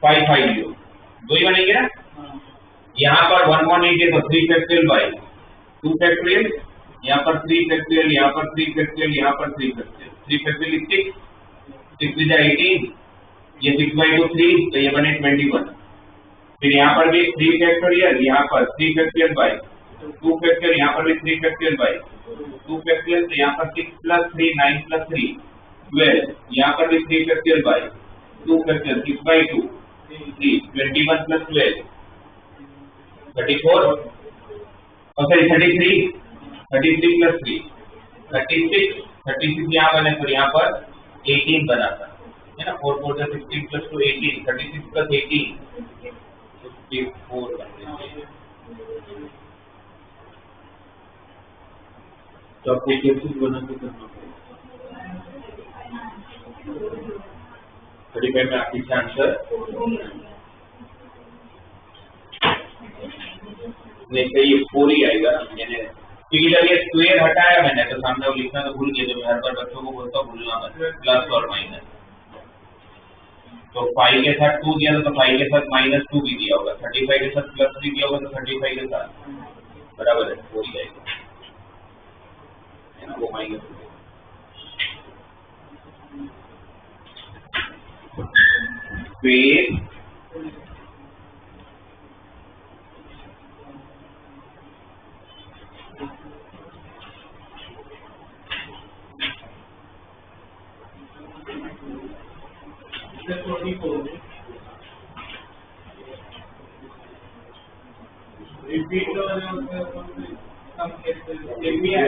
5 5 0 दो ही बनेंगे ना। यहाँ पर 1 1 8 है तो 3 फैक्टोरियल बाय 2 फैक्टोरियल, यहाँ पर 3 फैक्टोरियल, यहाँ पर 3 फैक्टोरियल, यहाँ पर 3 फैक्टोरियल, 3 फैक्टोरियल 6 6 18, ये 6/2 3, तो ये बने 21। फिर यहाँ पर भी 3 फैक्टोरियल, यहाँ पर 3 फैक्टोरियल बाय 2 फैक्टोरियल, यहाँ पर भी 3 फैक्टोरियल बाय 2 फैक्टोरियल, तो यहाँ पर 6 + 3 9 + 3 12, यहाँ पर भी 3 फैक्टोरियल बाय 2 फैक्टोरियल 6/2 3 21 + 12 34, और सॉरी 33 + 3 36 यहाँ बने, फिर यहाँ पर 18 बना था, है ना। 4 4 16 + 2 18, 36 + 18 54 बनते। तो आपको कैसे बना के करना पड़ेगा। 35 में आपकी आंसर नहीं सही, 4 ही आएगा। मैंने क्योंकि जब ये स्क्वायर हटाया मैंने तो सामने वो लिखना तो भूल गया, तो मैं हर बार बच्चों को बोलता हूँ भूलना मत, प्लस और माइनस। तो 5 के साथ 2 दिया तो 5 के साथ -2 भी दिया होगा, 35 के साथ +3 दिया होगा तो 35 के साथ बराबर है 4 ही आएगा, है ना, वो माइनस। फिर रिपीट भी है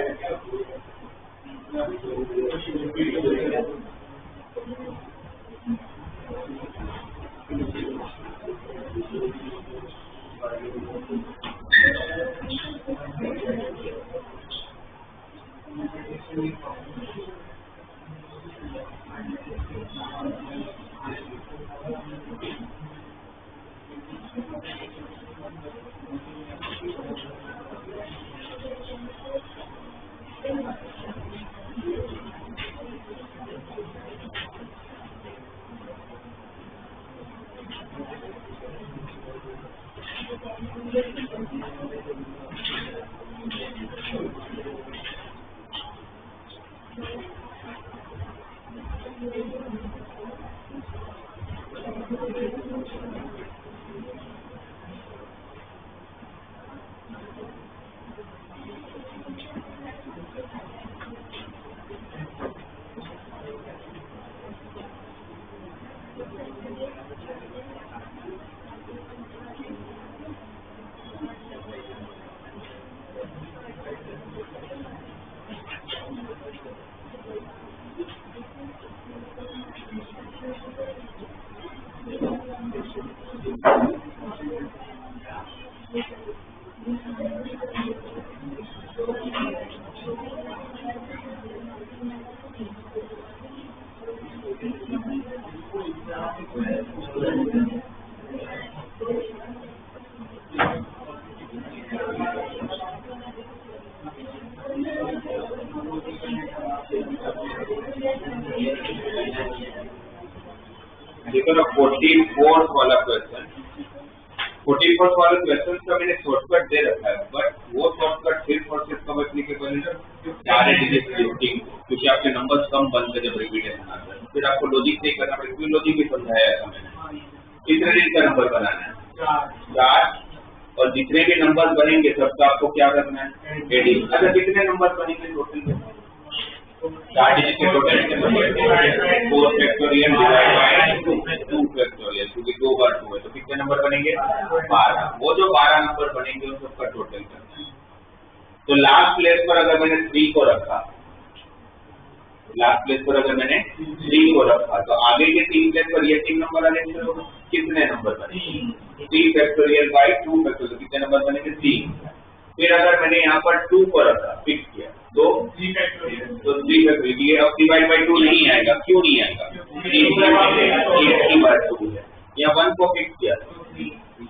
देखो ना 44th वाला क्वेश्चन, 44th वाले क्वेश्चन का मैंने शॉर्टकट दे रखा है, बट वो शॉर्टकट सिर्फ और सिर्फ कब एप्लीकेबल है क्योंकि आपके नंबर्स कम बनते जब रिपीटेशन आता है, फिर आपको लॉजिक नहीं करना पड़ेगा। क्यों लॉजिक भी समझाया ऐसा मैंने। कितने दिन का नंबर बनाना है, 4, और जितने भी नंबर बनेंगे सबका आपको क्या करना है, एडिंग। अच्छा कितने नंबर बनेंगे टोटल? 4 डिजिट के टोटल कितने बनेंगे 4 फैक्टोरियल डिवाइड बाय 2 फैक्टोरियल, क्योंकि 2 बार 2 है तो कितने नंबर बनेंगे 12। वो जो 12 नंबर बनेंगे उन सबका टोटल करना है। तो लास्ट प्लेस पर अगर मैंने 3 को रखा, लास्ट प्लेस पर अगर मैंने 3 को रखा तो आगे के 3 प्लेस पर ये 3 नंबर आने शुरू होगा। कितने नंबर बनेंगे 3 फैक्टोरियल बाय 2 फैक्टोरियल, कितने नंबर बनेंगे 3। फिर अगर मैंने यहाँ पर 2 को रखा फिक्स किया तो 3 फैक्टोरियल, ये अब डिवाइड बाय 2 नहीं आएगा। क्यों नहीं आएगा, बार 2 है। यहाँ 1 को फिक्स किया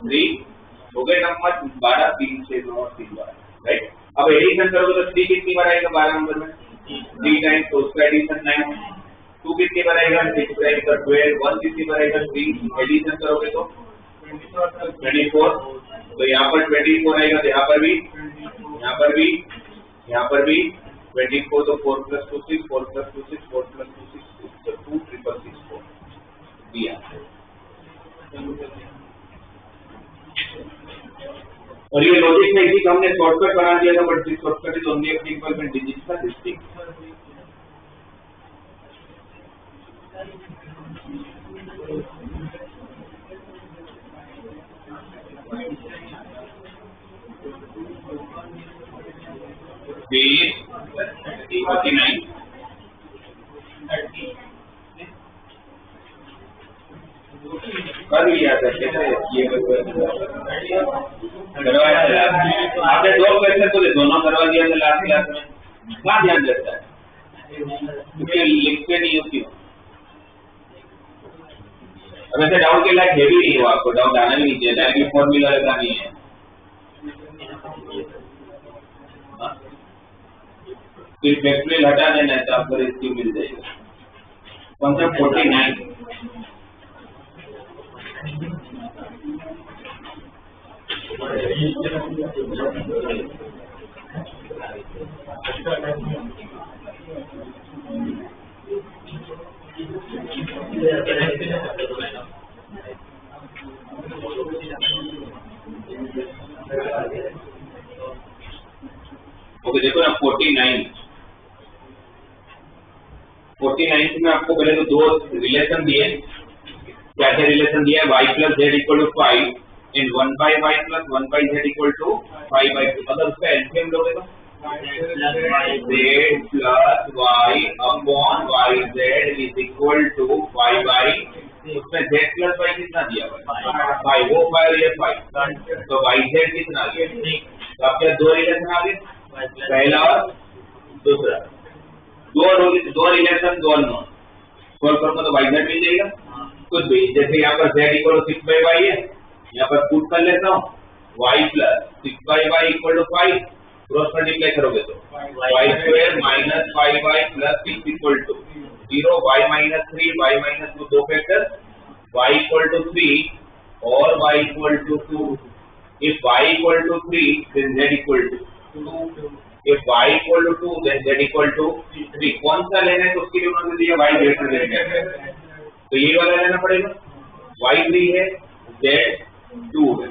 3 हो गए नंबर 12, 3 6 9 3 12, राइट। अब एडिशन करोगे तो 3 कितनी बार आएगा 12 नंबर में 3 टाइम्स, तो उसका एडिशन 9। 2 कितनी बार आएगा 6 आएगा 12, 1 कितनी बार आएगा 3, एडिशन करोगे तो 24। तो यहाँ पर 24 आएगा, तो यहाँ पर भी, यहाँ पर भी, यहाँ पर भी 24, तो 4 + 2 6, 4 + 2 6, 4 + 2 6, तो 2 3 6 4 दिया। और ये लॉजिक में इसी हमने शॉर्टकट बना दिया था, but this shortcut is only applicable when digits are distinct. Base 49 कर लिया था कैसे ये करवाया था आपने 2 क्वेश्चन तो दोनों करवा दिया था लास्ट क्लास में। क्या ध्यान देता है क्योंकि लिखते नहीं हो क्यों। अब ऐसे डाउट के लायक हेवी नहीं हो, आपको डाउट आना भी नहीं चाहिए, डायरेक्टली फॉर्मूला लगानी है। फिर फैक्टोरियल हटा देना है तो आपको रेसिड्यू मिल जाएगा। कौन सा 49 ओके देखो ना 49 में आपको पहले तो 2 रिलेशन दिए। क्या क्या रिलेशन दिया है y + z = 5 and 1/y + 1/z = 5/2। अगर उसका एलसीएम लोगे तो z + y upon yz = y/, उसमें z + y कितना दिया हुआ है 5, वो 5 और ये 5, तो yz कितना आ गया। तो आपके 2 रिलेशन आ गए, पहला और दूसरा, 2 रिलेशन 2 अननोन, सॉल्व करूंगा तो yz मिल जाएगा। कुछ भी जैसे यहाँ पर z = 6/y है, यहाँ पर पुट कर लेता हूँ y + 6/y = 5, क्रॉस मल्टीप्लाई करोगे तो y² - 5y + 6 = 0, y - 3 y - 2 दो फैक्टर, y = 3 और y = 2। If y = 3 then z = 2, if y = 2 then z = 3। कौन सा लेना है तो उसके लिए उन्होंने दिया y > तो ये वाला लेना पड़ेगा, y 3 है z 2 है।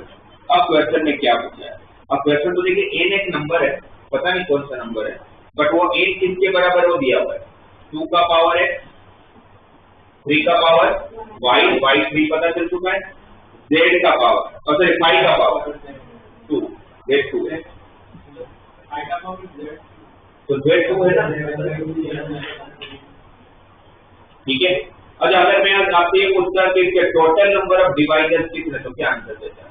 अब क्वेश्चन में क्या पूछा है, अब क्वेश्चन तो देखिए n एक नंबर है, पता नहीं कौन सा नंबर है, बट वो n किसके बराबर वो दिया हुआ है 2 का पावर x, 3 का पावर y 3 पता चल चुका है, z का पावर और सॉरी 5 का पावर 2, z 2 है, तो z 2 है ना, ठीक है। अच्छा अगर मैं आपसे ये पूछता कि इसके टोटल नंबर ऑफ डिवाइजर्स कितने, तो क्या आंसर देता है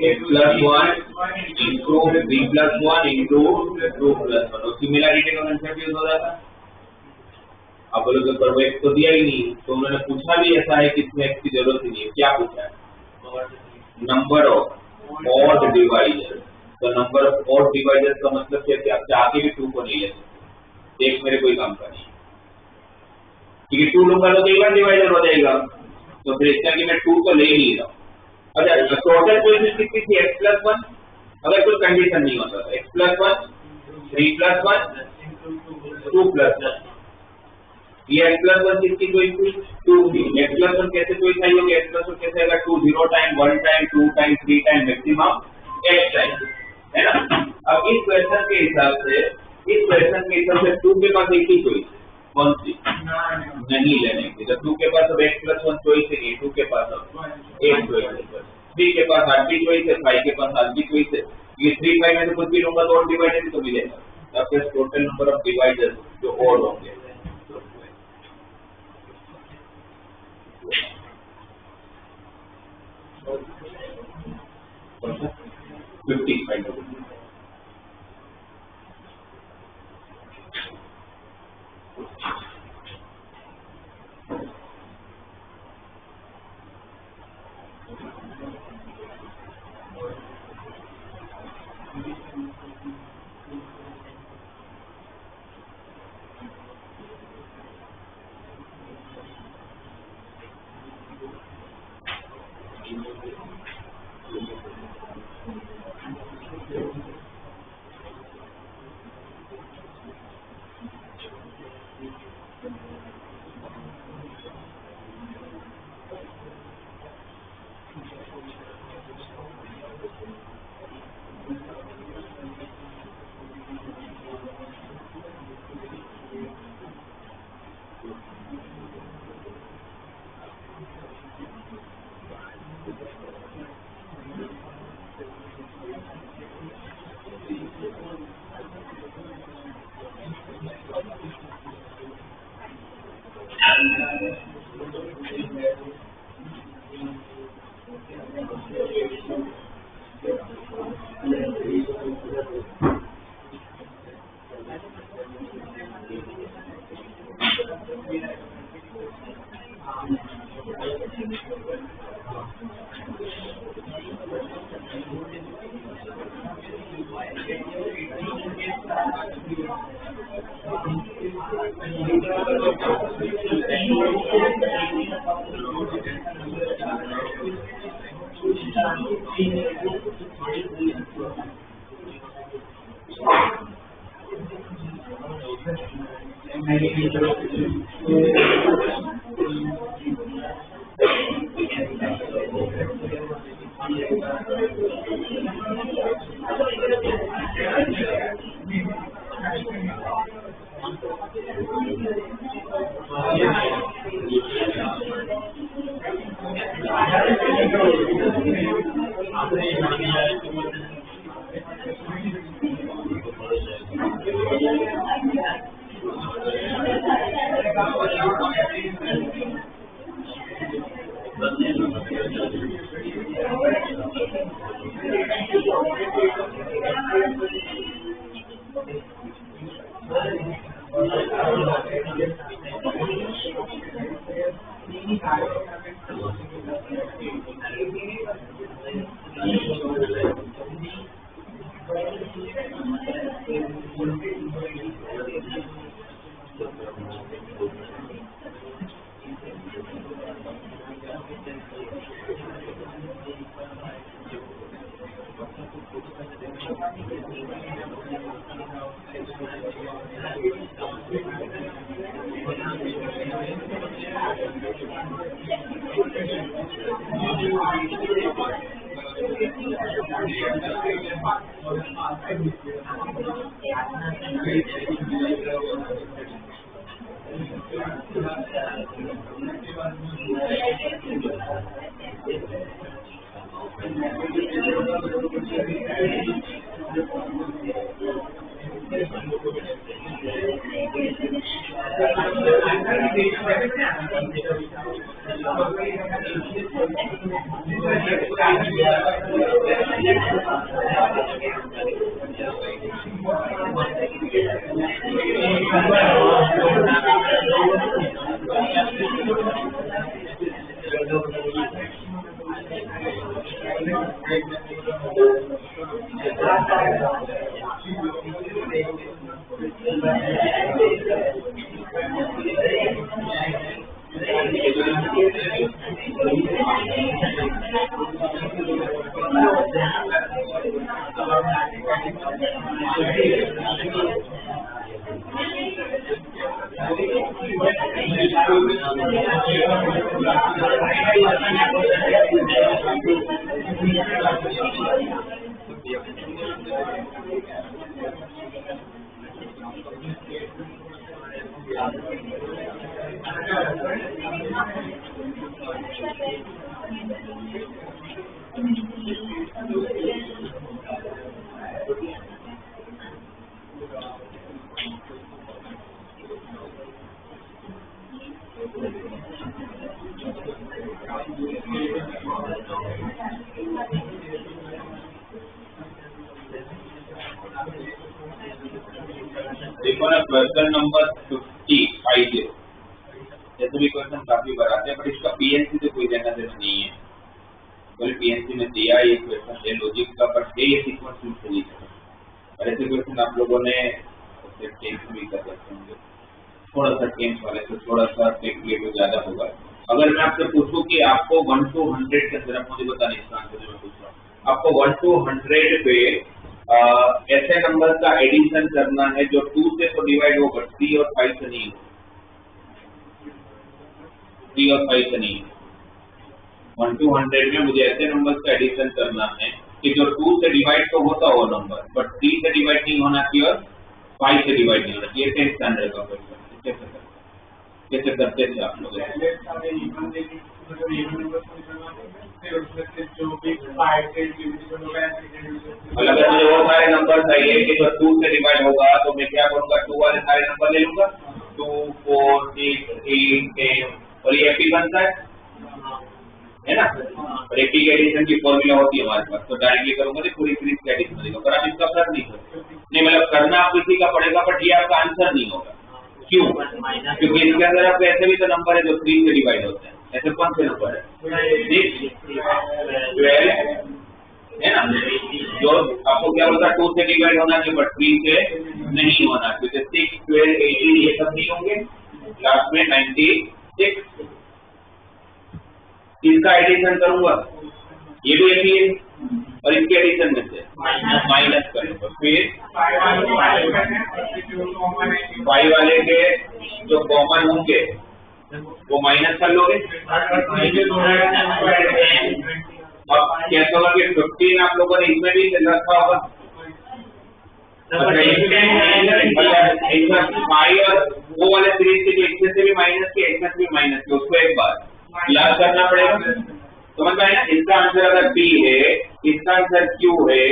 x + 1 इंटू b + 1 इंटू 2 + 1, और सिमिलरिटी का कंसेप्ट यूज हो रहा था। आप बोलोगे पर वो x तो दिया ही नहीं, तो उन्होंने पूछा भी ऐसा है कि इसमें x की जरूरत ही नहीं है। क्या पूछा है नंबर ऑफ ऑड डिवाइजर्स। तो नंबर ऑफ ऑड डिवाइजर्स का मतलब क्या कि आप चाह के भी 2 को नहीं ले सकते, एक मेरे कोई काम का नहीं, क्योंकि 2 लूंगा तो इवन डिवाइजर हो जाएगा, तो फिर इसका कि मैं 2 को ले ही नहीं रहा हूँ। अच्छा टोटल कोएफिशिएंट कितनी थी x + 1, अगर कोई कंडीशन नहीं होता था x + 1 3 + 1 2 + 1, ये x + 1 किसकी कोई थी 2 थी। x + 1 कैसे कोई चाहिए होगी, x + 1 कैसे आएगा 2 0 time 1 time 2 time 3 time maximum x time, है ना। अब इस क्वेश्चन के हिसाब से इस क्वेश्चन में इधर से 2 के पास एक ही चॉइस है, कौन सी? नहीं लेने की। जब 2 के पास अब x+1 चॉइस है, 2 के पास अब एक चॉइस है, 3 के पास 8 की चॉइस है, 5 के पास 8 की चॉइस है। ये 3 5 में से कुछ भी लूंगा तो और डिवाइडेड तो मिलेगा। तब फिर टोटल नंबर ऑफ डिवाइडर्स जो और होंगे 55। देखो ना क्वेश्चन नंबर 50 जैसे भी क्वेश्चन काफी बार आते हैं, बट इसका पीएनसी से कोई लेना देना नहीं है। कोई पीएनसी में दिया ये क्वेश्चन है लॉजिक का, बट ये सीक्वेंस में सही है। और ऐसे क्वेश्चन आप लोगों ने टेंस भी कर सकते होंगे, थोड़ा सा टेंस वाले से थोड़ा सा टेक्निकल ज्यादा होगा। अगर मैं आपसे पूछूं कि आपको 1 to 100 के अंदर, आप मुझे बताने इसका आंसर मैं पूछ रहा हूँ, आपको 1 to 100 पे ऐसे नंबर का एडिशन करना है जो 2 से तो डिवाइड हो, बट 3 और 5 से नहीं हो। 3 और 5 से नहीं हो। 1 to 100 में मुझे ऐसे नंबर का एडिशन करना है कि जो 2 से डिवाइड तो होता हो नंबर, बट 3 से डिवाइड नहीं होना चाहिए और 5 से डिवाइड नहीं होना चाहिए। 10th स्टैंडर्ड का क्वेश्चन कैसे करते थे आप लोग? मतलब मुझे वो सारे नंबर चाहिए कि जो 2 से डिवाइड होगा, तो मैं क्या करूंगा, 2 वाले सारे नंबर ले लूंगा, 2, 4, 6, 8, 10, और ये एपी बनता है ना। और एपी के एडिशन की फॉर्मूला होती है हमारे पास, तो डायरेक्टली करूंगा तो पूरी सीरीज का एडिशन देगा। पर आप इसका कर नहीं सकते, नहीं मतलब करना आप किसी का पड़ेगा, बट ये आपका आंसर नहीं होगा। क्यों? क्योंकि इसके अंदर आपके ऐसे भी तो नंबर है जो 3 से डिवाइड होते हैं। ऐसे कौन से नंबर है? 6, 12 है ना, जो आपको क्या बोलता है 2 से डिवाइड होना चाहिए, बट 3 से नहीं होना चाहिए। 6, 12, 18 ये सब नहीं होंगे, लास्ट में 96। इसका एडिशन करूंगा, ये भी एपी है, और इसके एडिशन में से माइनस करेंगे, फिर 5 वाले के जो कॉमन होंगे वो माइनस कर लोगे। अब कैसे होगा कि 15 आप लोगों ने इसमें भी रखा होगा, इसमें 5 और वो वाले सीरीज के जो इसमें से भी माइनस के, इसमें से भी माइनस के, उसको एक बार याद करना पड़ेगा। समझ में आया ना? इसका आंसर अगर P है, इसका आंसर Q है,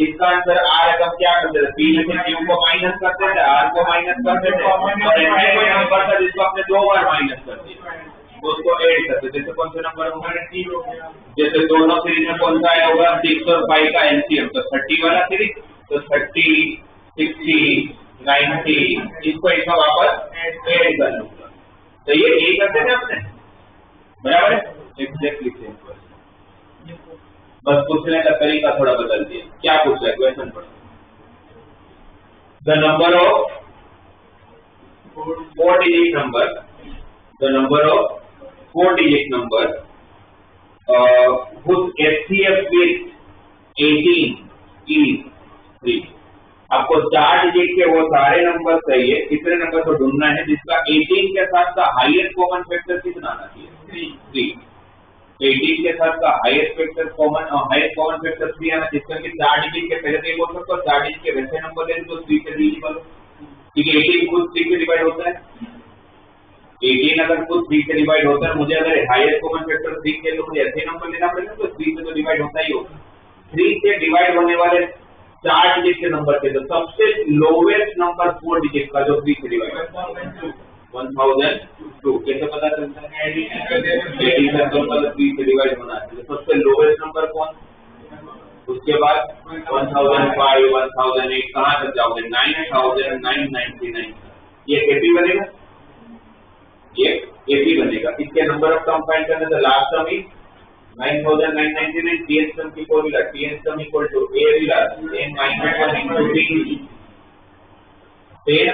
इसका आंसर R है, तब क्या करते थे? P में से Q को माइनस करते थे, R को माइनस करते थे, और ऐसा कोई नंबर था जिसको आपने 2 बार माइनस कर दिया, उसको ऐड करते। जैसे कौन से नंबर होगा, जैसे दोनों सीरीज में कौन सा आया होगा, 6 और 5 का एलसीएम, तो 30 वाला सीरीज, तो 30, 60, 90, इसको एक वापस ऐड कर लूंगा। तो ये यही करते थे आपने, बराबर है? एग्जैक्टली सेम क्वेश्चन, बस पूछने का तरीका थोड़ा बदल दिया। क्या पूछ रहा है क्वेश्चन पर? The number of 4 digit number, the number of 4 digit number whose HCF with 18 is 3। आपको 4 डिजिट के वो सारे नंबर चाहिए, कितने नंबर को ढूंढना है जिसका 18 के साथ का हाईएस्ट कॉमन फैक्टर कितना आना चाहिए? 3। 18 के साथ का highest factor common, highest common factor 3 आना, जिसका कि 4 डिजिट के पहले तो ये बोल सकते हो 4 डिजिट के वैसे नंबर ले तो 3 से डिविजिबल, क्योंकि 18 खुद 3 से डिवाइड होता है। 18 अगर खुद 3 से डिवाइड होता है, मुझे अगर हाईएस्ट कॉमन फैक्टर 3 के लिए मुझे ऐसे नंबर लेना पड़ेगा, तो 3 से तो डिवाइड होता ही होगा। 3 से डिवाइड होने वाले 4 डिजिट के नंबर थे, तो सबसे लोवेस्ट नंबर 4 डिजिट का जो 3 से डिवाइड होता है 1002। कैसे पता चलता है? 3 से डिवाइड होना चाहिए। सबसे लोवेस्ट नंबर कौन? उसके बाद 1005, 1008, कहाँ तक जाओगे? 9999। ये एपी बनेगा, ये एपी बनेगा। इसके नंबर ऑफ टर्म फाइंड करने से लास्ट टर्म इज 9999। टीएस टर्म की फॉर्मूला, टीएस टर्म इक्वल टू ए विलास n -1 into t। फिर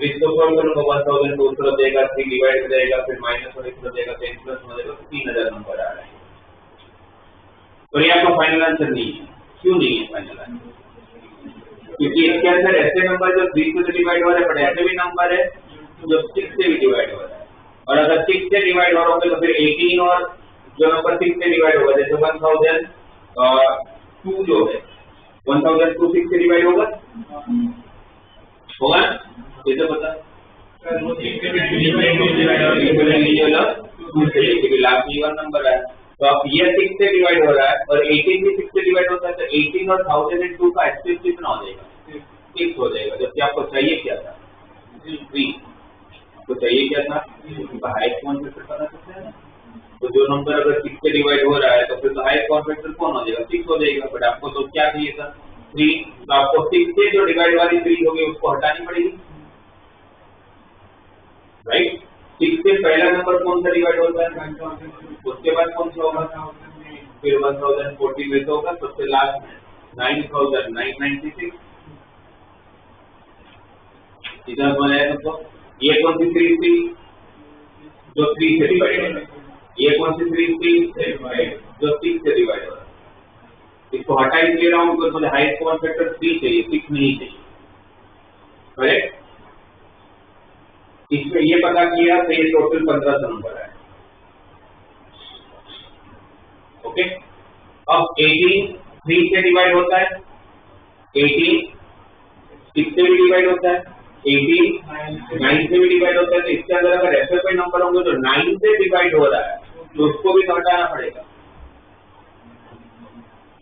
इसको सॉल्व करूंगा, 1000 को उत्तर देगा, 3 डिवाइड हो जाएगा, फिर -1 उत्तर देगा, 10 प्लस हो जाएगा, तो 3000 नंबर आ रहा है। तो ये आपका फाइनल आंसर नहीं है। क्यों नहीं है फाइनल आंसर? क्योंकि इसके अंदर ऐसे नंबर जो 3 से डिवाइड हो रहे हैं, बट ऐसे भी नंबर है जो 6 से भी डिवाइड हो रहा है। और अगर 6 से डिवाइड हो रहा होगा तो फिर 18 और जो नंबर 6 से डिवाइड होगा, जैसे 1002 जो है, 1002 6 से डिवाइड होगा, कैसे पता? लास्ट इवन नंबर है, तो अब ये 6 से डिवाइड हो रहा है और 18 भी 6 से डिवाइड होता है, तो 18 और 1002 का एचसीएफ कितना हो जाएगा? 6 हो जाएगा। जबकि आपको चाहिए क्या था? 3। आपको चाहिए क्या था? उनका हाईएस्ट कॉमन फैक्टर पता चलता है ना। तो जो नंबर अगर 6 से डिवाइड हो रहा है तो फिर तो हाईएस्ट कॉमन फैक्टर कौन हो जाएगा? 6 हो जाएगा। बट आपको तो क्या चाहिए था? 3। तो आपको 6 से जो डिवाइड वाली 3 होगी उसको हटानी पड़ेगी, राइट। 6 से पहला नंबर कौन सा डिवाइड होता है? उसके बाद कौन सा होगा? फिर 1040 में से होगा, सबसे लास्ट में 9996। इधर बनाया सबको। ये कौन सी 3 थी? जो 3 से डिवाइड हो रहा है। ये कौन सी 3 थी? जो 6 से डिवाइड हो रहा है। इसको हटा इसलिए रहा हूँ because मुझे हाईएस्ट कॉमन फैक्टर 3 चाहिए, 6 नहीं चाहिए, करेक्ट। इसमें ये पता किया तो ये टोटल 1500 नंबर है। ओके। अब 18 3 से डिवाइड होता है, 18 6 से भी डिवाइड होता है, 18 9 से भी डिवाइड होता है। तो इसके अंदर अगर ऐसे कोई नंबर होंगे जो 9 से डिवाइड हो रहा है तो उसको भी हटाना पड़ेगा,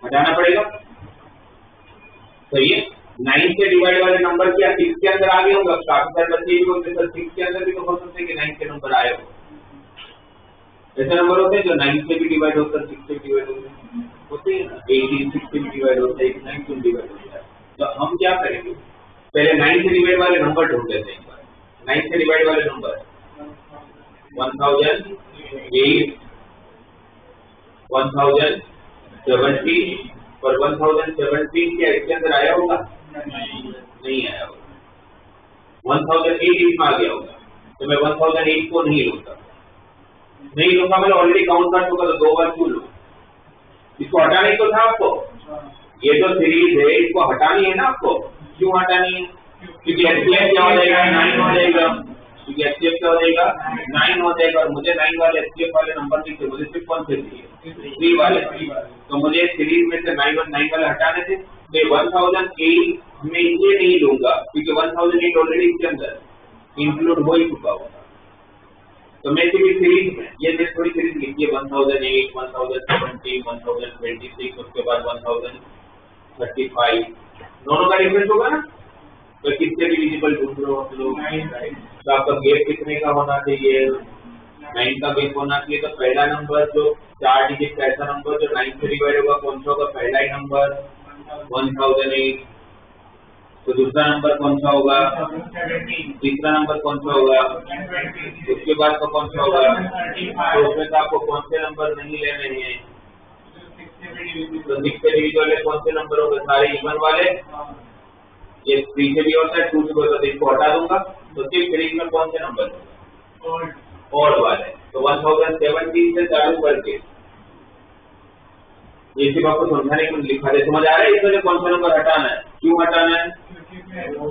हटाना पड़ेगा। तो ये 9 से डिवाइड वाले नंबर क्या 6 के अंदर आ गए होंगे? काफी सारे बच्चे भी होते हैं 6 के अंदर भी तो हो सकते हैं कि 9 के नंबर आए हो। ऐसे नंबर होते हैं जो 9 से भी डिवाइड होता है, 6 से भी डिवाइड होते हैं ना। 18 6 से भी डिवाइड होता है, 9 से भी डिवाइड होता है। तो हम क्या करेंगे? पहले 9 से डिवाइड वाले नंबर ढूंढ लेते हैं। 9 से डिवाइड वाले नंबर 1008 1070 और 1017 क्या इसके अंदर आया होगा? नहीं आया होगा। 1008 इसमें आ गया होगा, तो मैं 1008 को नहीं लूंगा, मैंने ऑलरेडी काउंट कर चुका, तो 2 बार क्यों लूं? इसको हटाने को था आपको। ये जो सीरीज है इसको हटानी है ना आपको। क्यों हटानी है? क्योंकि एचसीएफ क्या हो जाएगा? 9 हो जाएगा। क्योंकि एचसीएफ क्या हो जाएगा? 9 हो जाएगा। और मुझे 9 वाले एचसीएफ वाले नंबर नहीं चाहिए, मुझे सिर्फ कौन से चाहिए? 3 वाले। तो मुझे सीरीज में से 9 वाले हटाने थे। तो 1008 में ये नहीं लूंगा क्योंकि 1008 ऑलरेडी इसके अंदर इंक्लूड हो ही चुका होगा। तो मैं सिर्फ सीरीज में ये थोड़ी सीरीज लिखी है 1008 1070 1026 उसके बाद 1035 दोनों का डिफरेंस होगा ना। तो किससे डिविजिबल ढूंढ रहे हो आप लोग? तो आपका गेप कितने का होना चाहिए? 9 का गेप होना चाहिए। तो पहला नंबर जो 4 डिजिट का ऐसा नंबर जो 9 से डिवाइड होगा कौन सा होगा? पहला ही नंबर 1008। तो दूसरा नंबर कौन सा होगा? तीसरा नंबर कौन सा होगा? उसके बाद तो कौन सा होगा? तो उसमें से आपको कौन से नंबर नहीं लेने हैं? तो 6 से डिविजिबल वाले कौन से नंबर होंगे? सारे इवन वाले। ये 3 से भी होता है, 2 से भी होता है, इसको हटा दूंगा। तो सिर्फ सीरीज में कौन से नंबर होंगे? ऑड वाले। तो 1017 से चालू करके ये सिर्फ आपको समझाने के लिए लिखा है। समझ आ रहा है इसमें कौन सा नंबर हटाना है? क्यों हटाना है? नहीं वो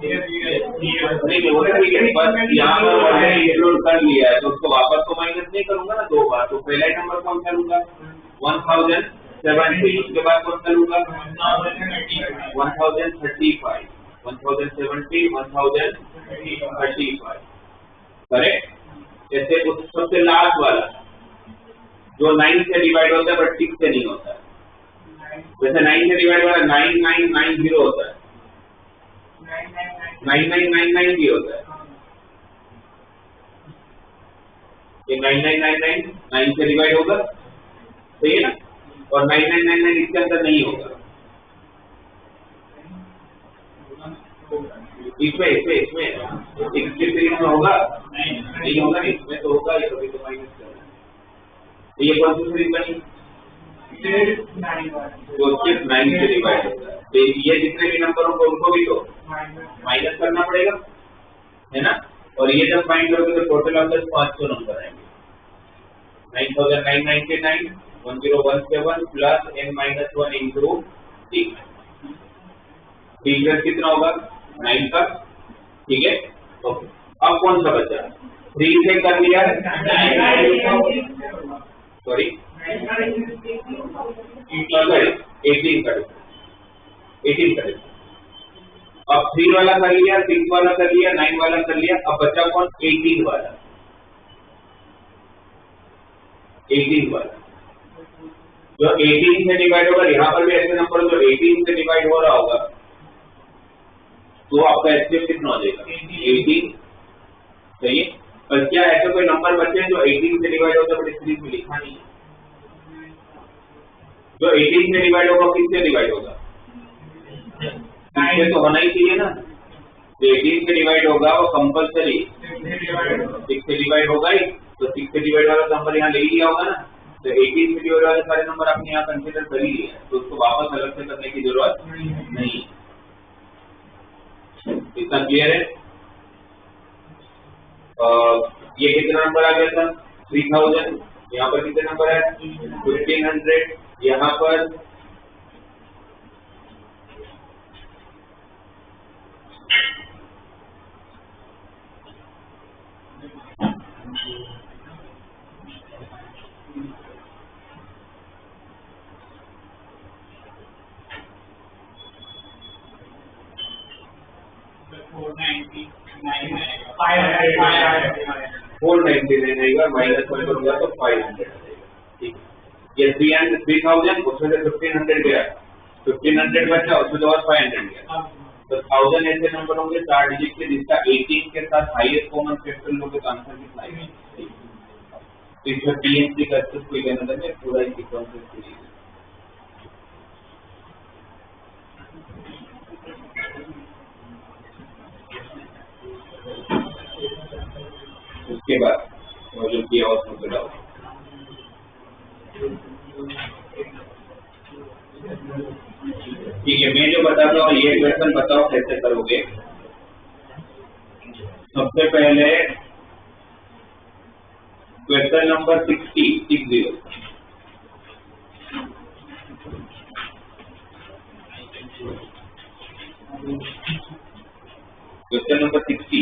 ठीक है, बस यहाँ पर ऑलरेडी इंक्लूड कर लिया है तो उसको वापस तो माइनस नहीं करूंगा ना 2 बार। तो पहला नंबर कौन सा लूंगा? 1070। उसके बाद कौन सा लूंगा? 1035 1070 1035, करेक्ट। जैसे सबसे लास्ट वाला जो 9 से डिवाइड होता है बट 6 से नहीं होता है। वैसे 9 से डिवाइड वाला 9990 होता है, 9999 भी होता है। ये 9999 9 से डिवाइड होगा, सही है ना। और 9999 इसके अंदर नहीं होगा। इसमें 63 में होगा नहीं होगा, इसमें तो होगा। ये कभी तो माइनस करना। तो ये कौन सी सीरीज बनी? जो सिर्फ 9 से डिवाइड होता है। तो ये जितने भी नंबर होंगे उनको भी तो माइनस करना पड़ेगा, है ना। और ये जब फाइंड करोगे तो टोटल आपके 500 नंबर आएंगे। 9999 1017 plus n-1 into D. Difference कितना होगा? 9 का, ठीक है। ओके, अब कौन सा बचा? 3 से कर लिया, सॉरी 18 कर। अब 3 वाला कर लिया, 6 वाला कर लिया, 9 वाला कर लिया। अब बचा कौन? 18 वाला। जो 18 से डिवाइड होगा, यहाँ पर भी ऐसे नंबर जो 18 से डिवाइड हो रहा होगा तो आपका एचसीएफ कितना हो जाएगा 18, सही है। पर क्या ऐसे कोई नंबर बचे जो 18 से डिवाइड होता है बट सीरीज में लिखा नहीं है? जो 18 से डिवाइड होगा किससे डिवाइड होगा? 9 से तो होना ही चाहिए ना। जो 18 से डिवाइड होगा वो कंपल्सरी 6 से डिवाइड होगा ही, तो 6 से डिवाइड वाला नंबर यहाँ ले लिया होगा ना। तो 18 से डिवाइड वाले सारे नंबर आपने यहाँ कंसीडर कर ही लिया, तो उसको वापस अलग से करने की जरूरत नहीं है। इतना क्लियर है? ये कितना नंबर आ गया था 3000, यहाँ पर कितने नंबर है 1500, यहाँ पर $499 आएगा, माइनस वन करूंगा तो 500 आएगा। ठीक है, ये 3000 उसमें से 1500 गया, 1500 बचा, उसमें तो और 500 गया, तो 1000 ऐसे नंबर होंगे 4 डिजिट के जिसका 18 के साथ हाईएस्ट कॉमन फैक्टर लोगे तो आंसर कितना आएगा? तो इसमें पीएनसी का एक्सेस कोई लेना देना, पूरा ही सीक्वेंस। उसके बाद जो किया उसमें डाल। ठीक है, मैं जो बताता हूँ ये क्वेश्चन बताओ कैसे करोगे। सबसे पहले question number 60 question number 60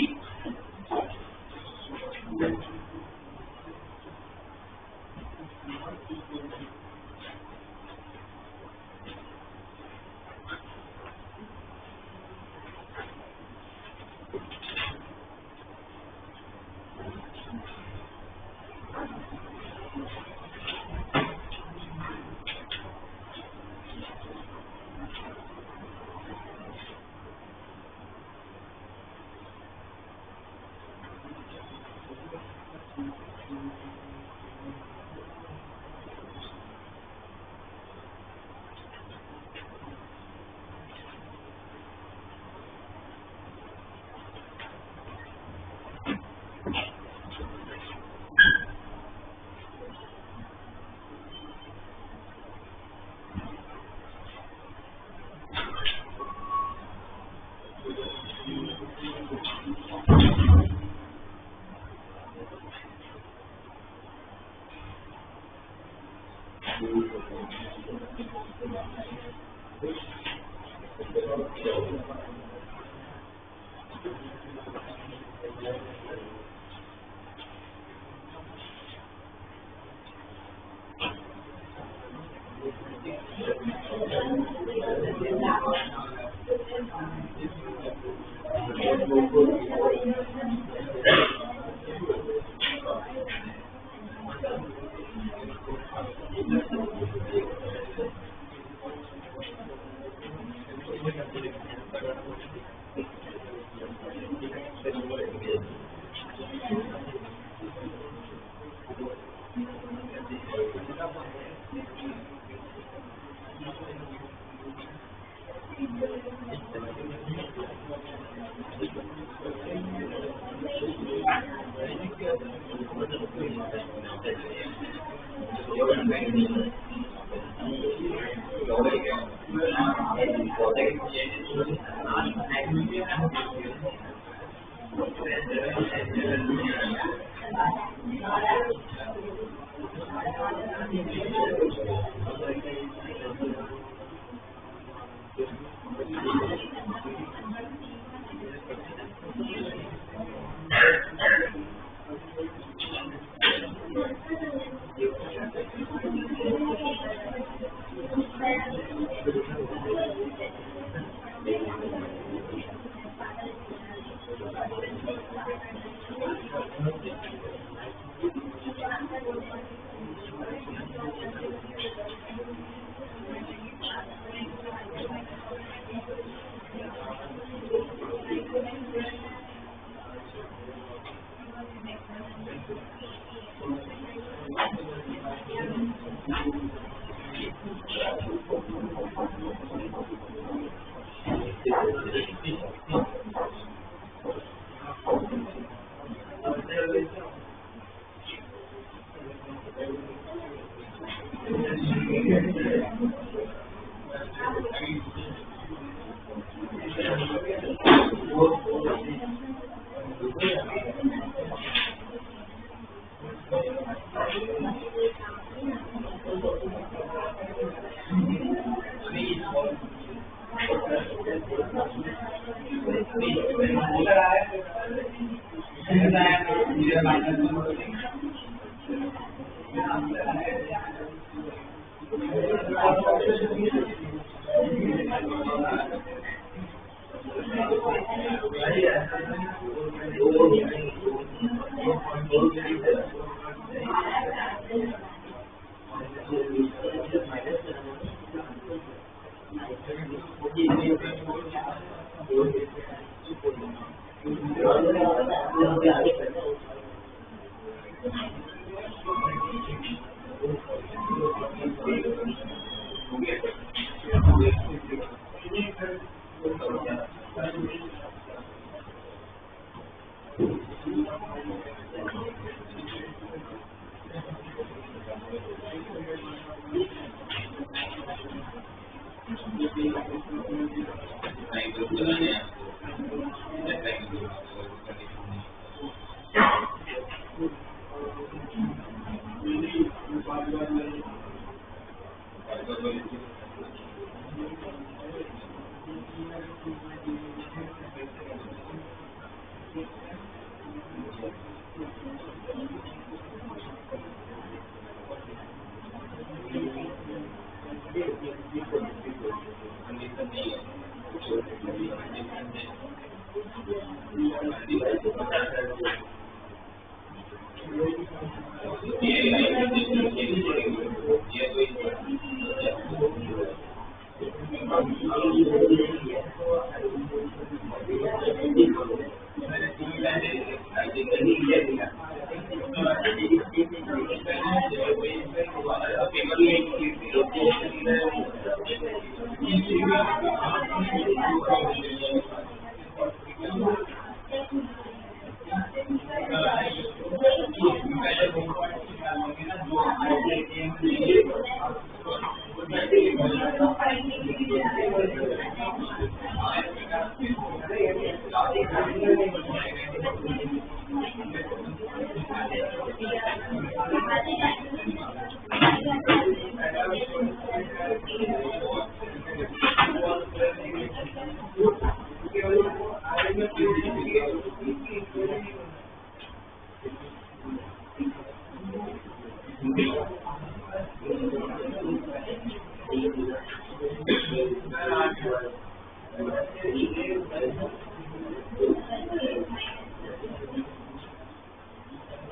triangle बनाने हैं ट्रायंगल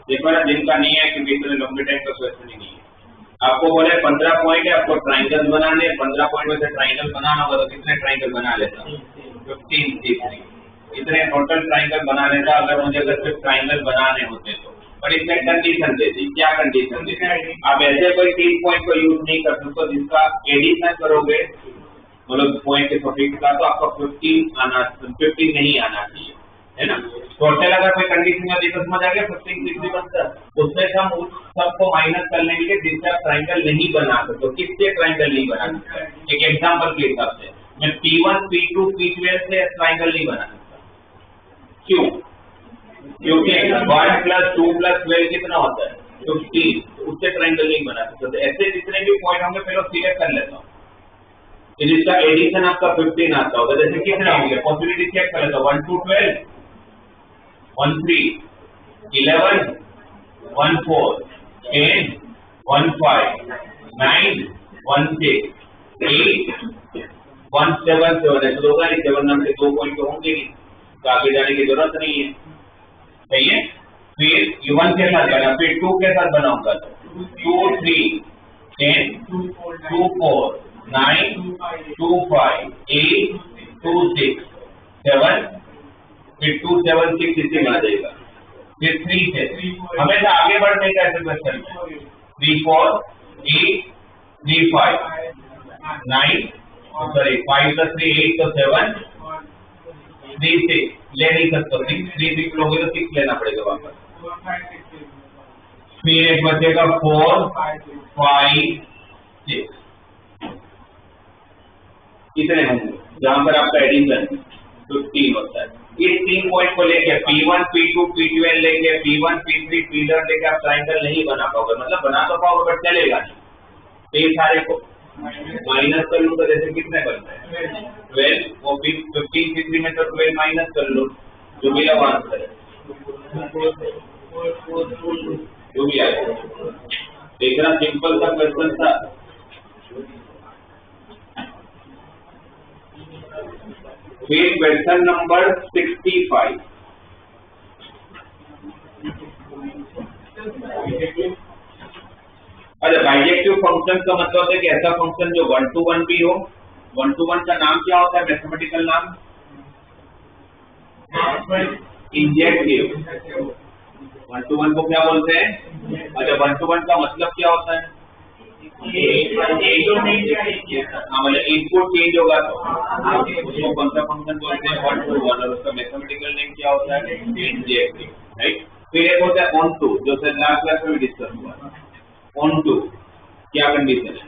देखो ना, जिनका नहीं है क्योंकि इतने लंबे टाइम का क्वेश्चन ही नहीं है। आपको बोले 15 पॉइंट है, आपको ट्राइंगल बनाने, 15 पॉइंट में से ट्राइंगल बनाना होगा तो कितने ट्राइंगल बना लेता? 15 3 इतने टोटल ट्राइंगल बना लेता अगर मुझे अगर सिर्फ ट्राइंगल बनाने होते तो। पर इसमें कंडीशन दे दी। क्या कंडीशन दी? आप ऐसे कोई 3 पॉइंट को यूज नहीं कर सकते जिसका एडिशन करोगे मतलब पॉइंट के सफिक्स का, तो आपका 15 नहीं आना चाहिए, है ना। टोटल अगर कोई कंडीशन में देखो समझ आ गया 15 60 बनता है, उसमें से हम उस सबको माइनस कर लेंगे जिसका ट्राइंगल नहीं बना सकते। किससे ट्राइंगल नहीं बना सकते? एक एग्जांपल के हिसाब से मैं P1 P2 P12 से ट्राइंगल नहीं बना सकता। क्यों? क्योंकि 1 + 2 + 12 कितना होता है? 15। उससे ट्राइंगल नहीं बना सकते। तो ऐसे जितने भी पॉइंट होंगे पहले सिलेक्ट कर लेता हूँ, जिसका एडिशन आपका 15 आता होगा। जैसे कितने होंगे? पॉसिबिलिटी चेक कर लेता हूँ। 1 2 12 1 3 11 1 4 10 1 5 9 1 6 8 1 7 7 ऐसे होगा नहीं। 7 नाम से 2 पॉइंट तो होंगे नहीं, तो आगे जाने की जरूरत नहीं है। सही है। फिर 1 के साथ बना, फिर 2 के साथ बनाऊंगा तो 2 3 10 2 4 9 2 5 8 2 6 7 फिर 2 7 6 इसी में आ जाएगा। फिर 3 से हमेशा आगे बढ़ने का ऐसे क्वेश्चन में 3 4 8 3 5 9 सॉरी 5 + 3 8 तो 7 3 6 ले नहीं सकते। 3 6 लोगे तो 6 लेना पड़ेगा वापस। फिर एक बचेगा 4 5 6 इतने होंगे जहां पर आपका एडिशन 15 होता है। इस 3 पॉइंट को लेके P1 P2 P12 लेके P1 P3 P11 लेके आप ट्राइंगल नहीं बना पाओगे। मतलब बना तो पाओगे बट चलेगा नहीं। तो ये सारे को माइनस कर लो तो जैसे कितने बनते हैं? 12। वो 15 3 में तो 12 माइनस कर लो, जो मेरा आंसर है जो भी आएगा। देखना सिंपल सा क्वेश्चन था। फिर क्वेश्चन नंबर 65। अच्छा, बाइजेक्टिव फंक्शन का मतलब है कि ऐसा फंक्शन जो 1 to 1 भी हो। 1 to 1 का नाम क्या होता है? मैथमेटिकल नाम इंजेक्टिव। 1 to 1 को क्या बोलते हैं? अच्छा, 1 to 1 का मतलब क्या होता है? मतलब इनपुट चेंज होगा तो उसको कौन सा फंक्शन बोलते हैं? 1 to 1। और उसका मैथमेटिकल नेम क्या होता है? Injective, right. फिर एक होता है ऑन टू, जो सर लास्ट क्लास में भी डिस्कस हुआ। ऑन टू क्या कंडीशन है?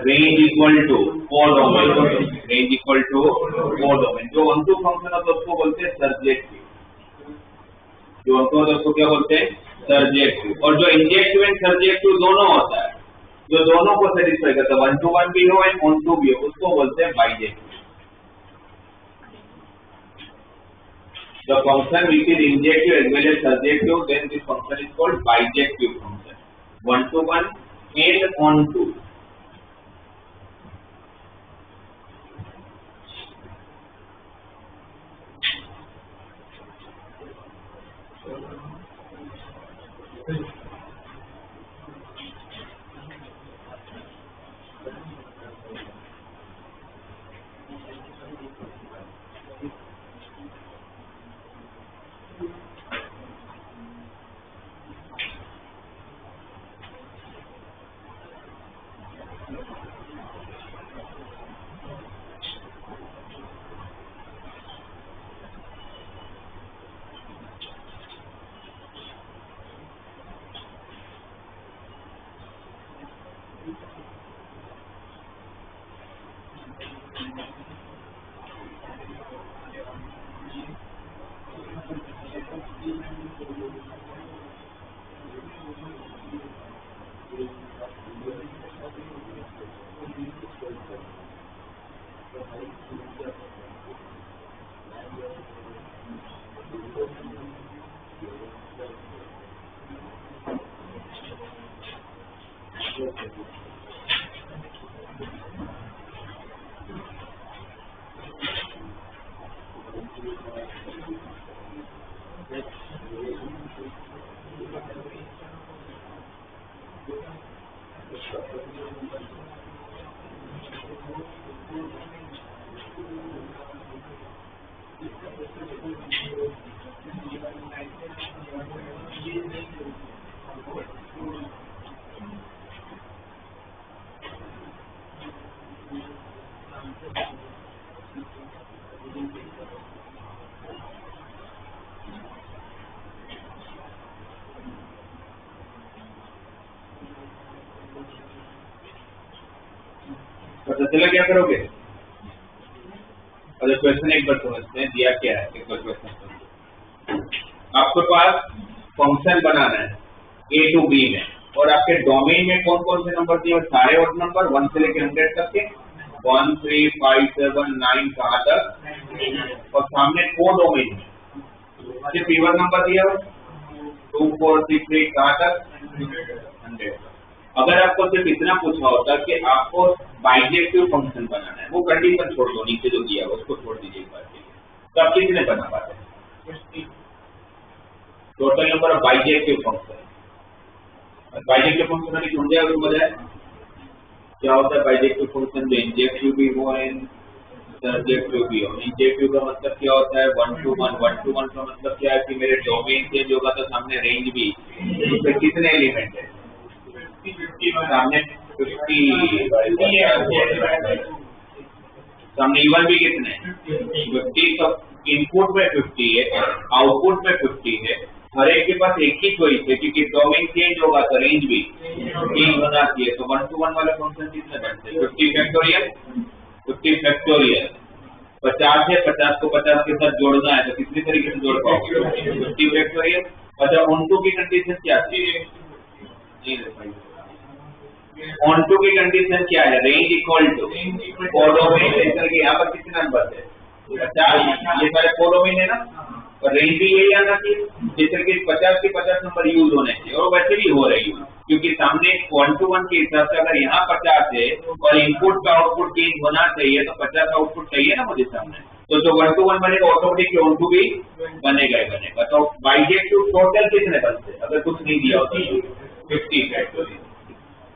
Range equal to codomain, range equal to codomain. जो ऑन टू फंक्शन होता है उसको बोलते हैं सर्जेक्टिव, जो ऑन टू होता है उसको क्या बोलते हैं सर्जेक्टिव। और जो इंजेक्टिव एंड सर्जेक्टिव दोनों होता है, जो दोनों को सेटिस्फाई करता है, 1 to 1 भी हो एंड ऑन टू भी हो, उसको बोलते हैं bijective. The function which is injective as well as surjective, then this function is called bijective function. 1 to 1 and on to. पता चला क्या करोगे? और क्वेश्चन एक बार समझते हैं, दिया क्या है एक बार क्वेश्चन। आपके पास फंक्शन बनाना है a to b में, और आपके डोमेन में कौन कौन से नंबर दिए? सारे ऑड नंबर 1 से लेकर 100 तक के, 1 3 5 7 9 कहाँ तक, और सामने कोडोमेन में सिर्फ इवन नंबर दिया हो 2 4 6 8 कहाँ तक 100। अगर आपको सिर्फ इतना पूछा होता कि आपको बाइजेक्टिव फंक्शन बनाना है, वो कंडीशन छोड़ दो, नीचे जो दिया है उसको छोड़ दीजिए एक बार के लिए, तो आप कितने बना पाते हैं? Total number of bijective function. Bijective function अभी समझे उसको बताया क्या होता है बाइजेक्टिव फंक्शन? जो इंजेक्टिव भी हो एंड सर्जेक्टिव भी हो। इंजेक्टिव का मतलब क्या होता है? 1 to 1। 1 to 1 का मतलब क्या है कि मेरे डोमेन चेंज होगा तो सामने रेंज भी, उसमें कितने एलिमेंट है? सामने 50, सामने इवन भी कितने 50, तो इनपुट में 50 है, आउटपुट में 50 है। हर एक के पास एक ही चॉइस है क्योंकि डोमेन चेंज होगा तो रेंज भी चेंज होना चाहिए। तो 1 to 1 वाले फंक्शन कितने बनते हैं? 50 फैक्टोरियल, 50 फैक्टोरियल। 50 है, 50 को 50 के साथ जोड़ना है तो कितनी तरीके से जोड़ पाओगे? 50 फैक्टोरियल। अच्छा, ऑन-टू की कंडीशन क्या थी? ऑन-टू की कंडीशन क्या है? Range equal to codomain. जैसे कि यहाँ पर कितने नंबर है? 50, ये सारे कोडोमेन है ना, और रेंज भी यही आना चाहिए। जैसे कि 50 के 50 नंबर यूज होने चाहिए, और वैसे भी हो रही है क्योंकि सामने 1 to 1 के हिसाब से अगर यहाँ 50 है और इनपुट का आउटपुट चेंज होना चाहिए तो 50 आउटपुट चाहिए ना मुझे सामने, तो जो 1 to 1 बनेगा ऑटोमेटिक ऑन टू भी बनेगा ही बनेगा। तो बाइजेक्टिव टोटल कितने बनते हैं अगर कुछ नहीं दिया होता? 50 फैक्टोरियल।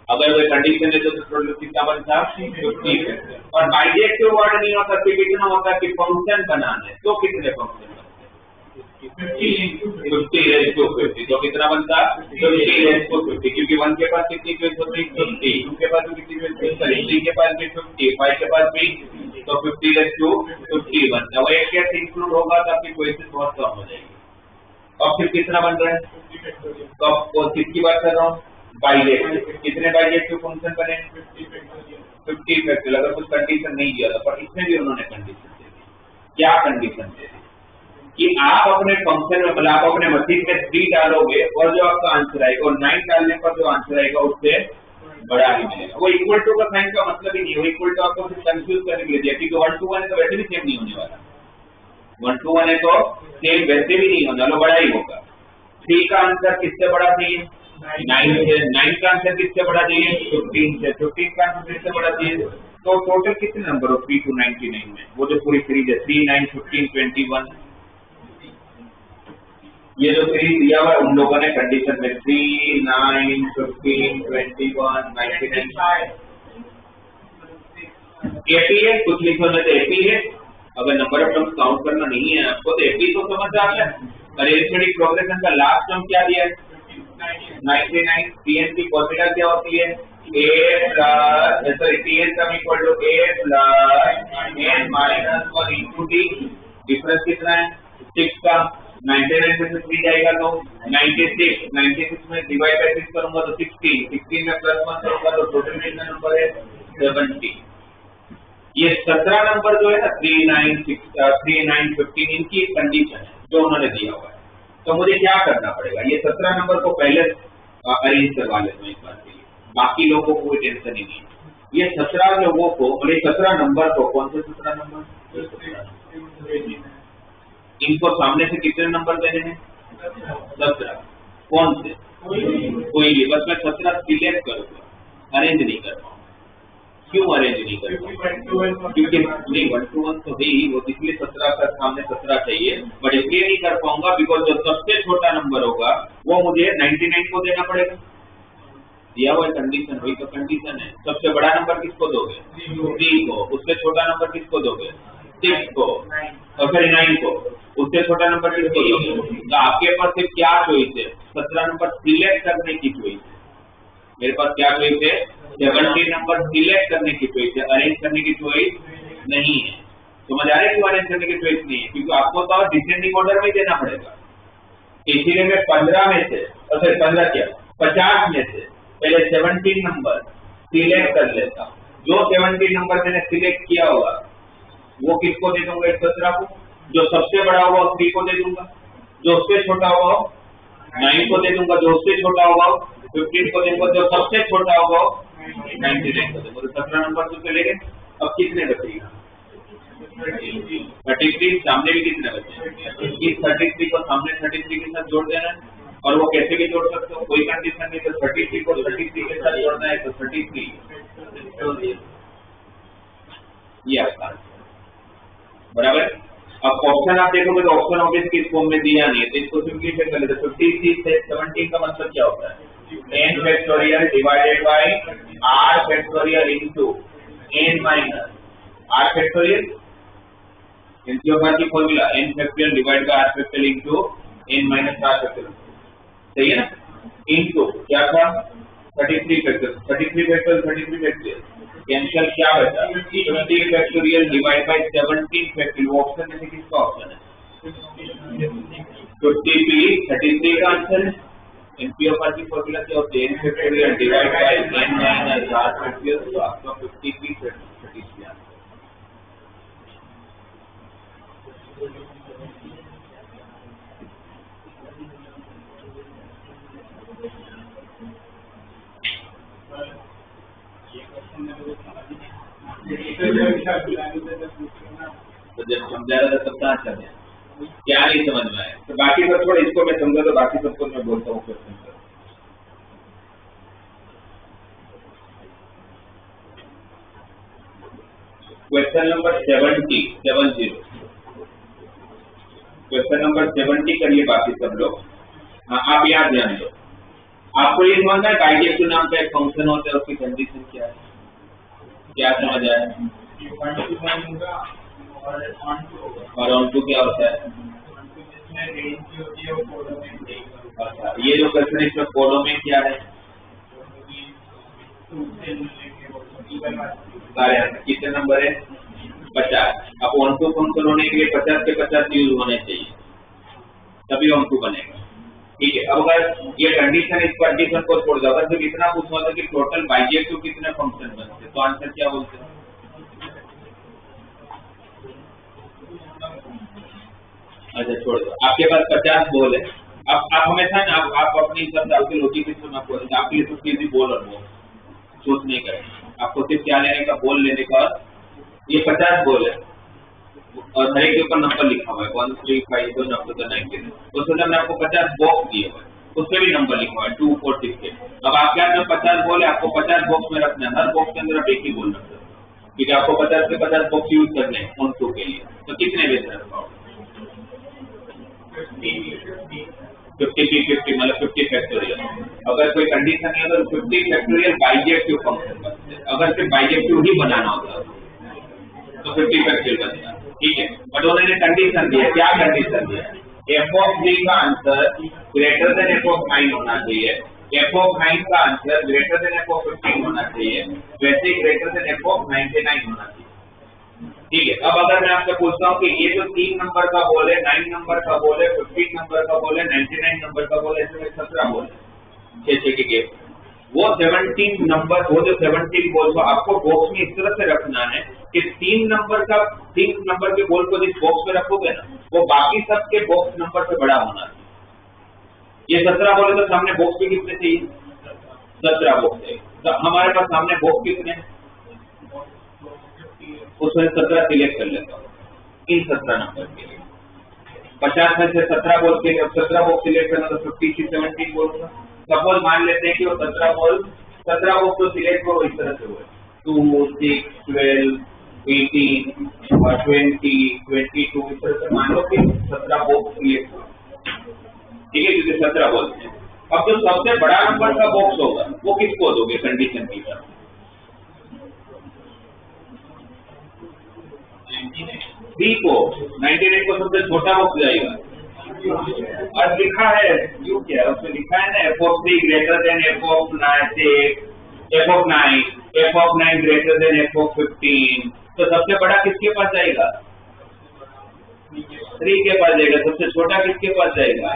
अगर वो कंडीशन है तो टोटल कितना बनता है? 50 फैक्टोरियल। और बाइजेक्टिव वर्ड नहीं होता फिर कितना होता कि फंक्शन बनाना है, तो कितने फंक्शन? 50:50। तो कितना बनता? 50:50, क्योंकि 1 के पास कितनी चॉइस होती है? 50। 2 के पास भी कितनी चॉइस होती है? 3 के पास भी 50, 5 के पास भी, तो 50:50 बनता है। वो एक कैसे इंक्लूड होगा तो आपकी क्वेश्चन बहुत कम हो जाएगी। अब फिर कितना बन रहा है? तो अब किसकी बात कर रहा हूँ? बाइजेक्टिव। कितने बाइजेक्टिव फंक्शन बने? 50 फैक्टोरियल। अगर कुछ कंडीशन नहीं दिया था, पर इसमें भी उन्होंने कंडीशन दे दी। क्या कंडीशन दे दी? कि आप अपने फंक्शन में, मतलब आप अपने मशीन में 3 डालोगे और जो आपका आंसर आएगा, और 9 डालने पर जो आंसर आएगा उससे बड़ा ही मिलेगा। वो इक्वल टू का साइन का मतलब ही नहीं है, वो इक्वल टू आपको सिर्फ कंफ्यूज करने के लिए दिया, क्योंकि 1 to 1 तो वैसे भी सेम नहीं होने वाला। 1 to 1 है तो सेम वैसे भी नहीं होने वाला, बड़ा ही होगा। 3 का आंसर किससे बड़ा चाहिए? 9 से। 9 का आंसर किससे बड़ा चाहिए? 15 से। 15 का आंसर किससे बड़ा चाहिए? तो टोटल कितने नंबर हो 3 to 99 में? वो जो पूरी सीरीज है 3, 9, 15, 21, ये जो सीरीज दिया हुआ है उन लोगों ने कंडीशन में 3, 9, 15, 21, 99 AP है। कुछ लिखो में तो AP है। अगर नंबर ऑफ टर्म्स काउंट करना नहीं है आपको तो AP तो समझ आ गया। अरिथमेटिक प्रोग्रेशन का लास्ट टर्म क्या दिया है? 99। Tn की फॉर्मूला क्या होती है? Tn term equal to A plus n minus 1 into T. Difference कितना है? 6 का। 99 में से 3 जाएगा तो 96। 96 में डिवाइड बाय 6 करूंगा तो 16। 16 में प्लस 1 करूंगा तो टोटल कितना नंबर है? 70। ये 17 नंबर जो है ना 3, 9, 15 इनकी कंडीशन है जो उन्होंने दिया हुआ है। तो मुझे क्या करना पड़ेगा? ये 17 नंबर को पहले अरेंज करवा लेता हूँ एक बार के लिए, बाकी लोगों को कोई टेंशन ही नहीं है। ये 17 लोगों को, मतलब 17 नंबर को, कौन से 17 नंबर? इनको सामने से कितने नंबर देने हैं? 17। कौन से? कोई भी। बस मैं 17 सिलेक्ट करूंगा, अरेंज नहीं कर पाऊंगा। क्यों अरेंज नहीं कर पाऊंगा? क्योंकि नहीं 1 to 1 तो है ही, वो इसलिए 17 का सामने 17 चाहिए, बट इसलिए नहीं कर पाऊंगा बिकॉज जो सबसे छोटा नंबर होगा वो मुझे 99 को देना पड़ेगा। दिया हुआ कंडीशन, वही तो कंडीशन है। सबसे बड़ा नंबर किसको दोगे? 3 को। उससे छोटा नंबर किसको दोगे? 6 को। और फिर 9 को। उससे छोटा नंबर किसको दोगे? तो आपके पास सिर्फ क्या चॉइस है? 17 नंबर सिलेक्ट करने की चॉइस है। मेरे पास क्या चॉइस है? 17 नंबर सिलेक्ट करने की चॉइस है, अरेंज करने की चॉइस नहीं है। समझ आ रहा है क्यों अरेंज करने की चॉइस नहीं है? क्योंकि आपको तो डिसेंडिंग ऑर्डर में देना पड़ेगा। इसीलिए मैं 15 में से, और फिर 15 क्या 50 में से पहले 17 नंबर सिलेक्ट कर लेता हूँ। जो 17 नंबर मैंने सिलेक्ट किया होगा वो किसको दे दूंगा? 17 को। जो सबसे बड़ा होगा 3 को दे दूंगा, जो उससे छोटा होगा 9 को दे दूंगा, जो उससे छोटा होगा 15 को देंगे, जो सबसे छोटा होगा 99 को देंगे। तो 17 नंबर तो चले गए। अब कितने बचेगा? 33। सामने भी कितने बचे? इस 33 को सामने 33 के साथ जोड़ देना है। और वो कैसे भी जोड़ सकते हो, कोई कंडीशन नहीं। तो 33 को 33 के साथ जोड़ना है तो 33 ये आसान बराबर। अब ऑप्शन आप देखोगे तो ऑप्शन ऑब्वियसली इस फॉर्म में दिया नहीं है, तो इसको सिंपलीफाई कर लेते हैं। 53 से 17 का मतलब क्या होता है? n factorial divided by r factorial into n minus r factorial. N C r की formula n factorial divide by r factorial into n minus r factorial. सही है ना? इनटू क्या था? 33 फैक्टोरियल कैंसिल क्या बचा? 50 फैक्टोरियल डिवाइड बाय 17 फैक्टोरियल। वो option में से किसका ऑप्शन है? 50p 33 का आंसर है। एनपीओआर की फॉर्मूला क्या होती है? n factorial divide bye n minus r factorial. तो आपका 50p 33 आंसर। तो जब समझा रहा था तब कहाँ समझा, क्या नहीं समझ में आया? तो बाकी सब थोड़ा इसको मैं समझा तो बाकी सबको मैं बोलता हूँ क्वेश्चन पर। क्वेश्चन नंबर 70 क्वेश्चन नंबर 70 करिए बाकी सब लोग। हाँ, आप याद ध्यान दो। आपको ये समझना है बाइजेक्टिव नाम का एक फंक्शन होता है, उसकी कंडीशन क्या है? क्या समझ आया? और ऑन टू क्या होता है? अच्छा, ये जो क्वेश्चन है इसमें कोडों में क्या है? सारे कितने नंबर है? 50। अब ऑन टू फंक्शन होने के लिए 50 के 50 यूज होने चाहिए, तभी ऑन टू बनेगा। ठीक है। अब अगर ये कंडीशन इस कंडीशन को छोड़ दो, अगर सिर्फ इतना पूछना होता कि टोटल बाइजेक्टिव कितने फंक्शन बनते तो आंसर क्या बोलते हैं? अच्छा छोड़ दो, आपके पास 50 बोल है। अब आप हमेशा ना आप अपनी सब आपके लॉजिक के समय आपको आपके लिए सबसे इजी बोल और बोल सोच नहीं करें। आपको सिर्फ क्या लेने का, बोल लेने का। ये 50 बोल है और हर एक के ऊपर नंबर लिखा हुआ है 1 3 5 7 up to the 19। तो सोचा मैं आपको 50 बॉक्स दिए हुए उस पर भी नंबर लिखा हुआ है 2 4 6 8। अब आपके हाथ में 50 बोल है, आपको 50 बॉक्स में रखना है। हर बॉक्स के अंदर आप एक ही बोल रखते हैं, ठीक है। आपको 50 के 50 बॉक्स यूज करने हैं ऑन 2 के लिए। तो कितने बेच रख पाओगे? 50 मतलब 50 फैक्टोरियल। अगर कोई कंडीशन है तो 50 फैक्टोरियल बाइजेक्टिव फंक्शन बनते हैं। अगर सिर्फ बाइजेक्टिव ही बनाना होता तो 50 फैक्टोरियल बनता, ठीक है। बट उन्होंने कंडीशन दिया, क्या कंडीशन दिया? एफ ऑफ 3 का answer greater than F of 9 होना चाहिए, एफ ऑफ 9 का answer greater than F of 15 होना चाहिए, वैसे ही ग्रेटर देन एफ ऑफ 99 होना चाहिए, ठीक है। अब अगर मैं आपसे पूछता हूँ कि ये जो 3 नंबर का बोल है, 9 नंबर का बोल है, 15 नंबर का बोल है, 99 नंबर का बोल है, ऐसे 17 बोल है 6 के गेप। वो 17 नंबर, वो जो 17 बोल को आपको बॉक्स में इस तरह से रखना है कि 3 नंबर के बोल को जिस बॉक्स में रखोगे ना, वो बाकी सब के बॉक्स नंबर से बड़ा होना है। ये 17 बोले तो सामने बॉक्स भी कितने चाहिए? 17 बॉक्स है। तो हमारे पास सामने बॉक्स कितने हैं? उसमें 17 सिलेक्ट कर लेता हूँ इन 17 नंबर के लिए। 50 में से 17 बोल के 17 बॉक्स सिलेक्ट करना तो 50 से 17 बोल का। सपोज मान लेते हैं कि वो 17 बॉक्स तो सिलेक्ट करो इस तरह से हुए 2 6 12 18 और 20 22 इस तरह से मान लो कि 17 बॉक्स सिलेक्ट हुआ, ठीक है, क्योंकि 17 बॉक्स है। अब जो सबसे बड़ा नंबर का बॉक्स होगा वो किसको दोगे कंडीशन की तरह? 3 को। 99 को सबसे छोटा बॉक्स जाएगा और लिखा है क्यों, क्या उसमें लिखा है ना F of 3 greater than F of 9, F of 9 greater than F of 15। तो सबसे बड़ा किसके पास जाएगा? 3 के पास जाएगा। सबसे छोटा किसके पास जाएगा?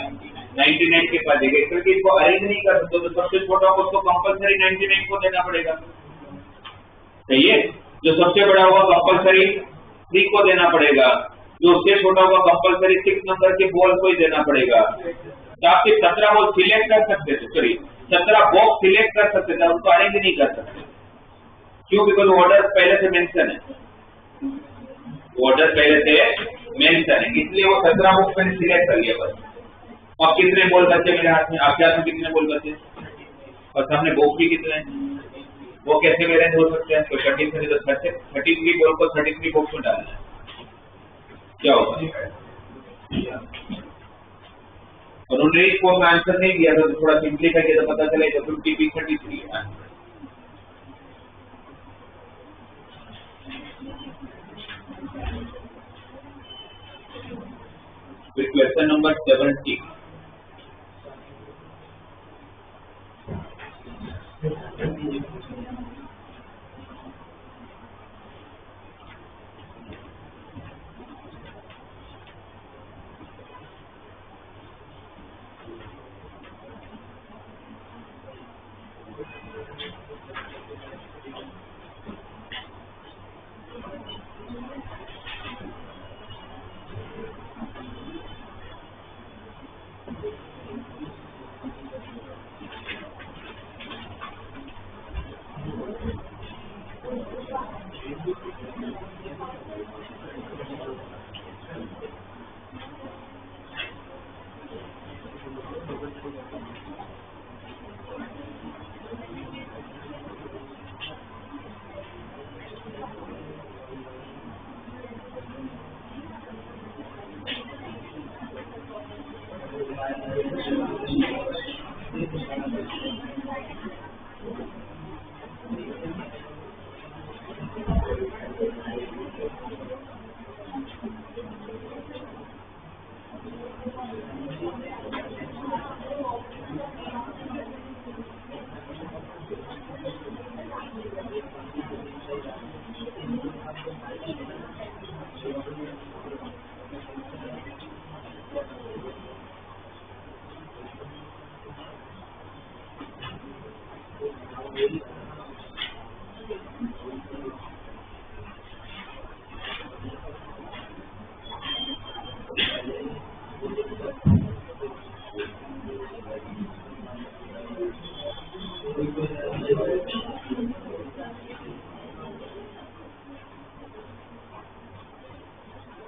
99 के पास जाएगा। क्योंकि इसको अरेंज नहीं कर सकते तो सबसे छोटा को उसको कंपल्सरी 99 को देना पड़ेगा, सही है। जो सबसे बड़ा होगा कंपल्सरी 3 को देना पड़ेगा, जो उससे छोटा होगा कंपल्सरी 6 नंबर के बॉल को ही देना पड़ेगा। तो आप 17 बॉल सिलेक्ट कर सकते थे, सॉरी 17 बॉक्स सिलेक्ट कर सकते थे, उसको अरेंज नहीं कर सकते। क्यों? बिकॉज ऑर्डर पहले से मेंशन है, ऑर्डर पहले से मेंशन है, इसलिए वो 17 बॉक्स मैंने सिलेक्ट कर लिया बस। अब कितने बॉल बचे मेरे हाथ में? आपके हाथ में कितने बॉल बचे और सामने बॉक्स भी कितने हैं? वो कैसे अरेंज हो सकते हैं? तो 33 बॉल को 33 बॉक्स में डालना है, क्या होगा? और उन्होंने इसको आंसर नहीं दिया तो थोड़ा सिंपलीफाई किया तो पता चले तो 50 33 है। फिर क्वेश्चन नंबर 70।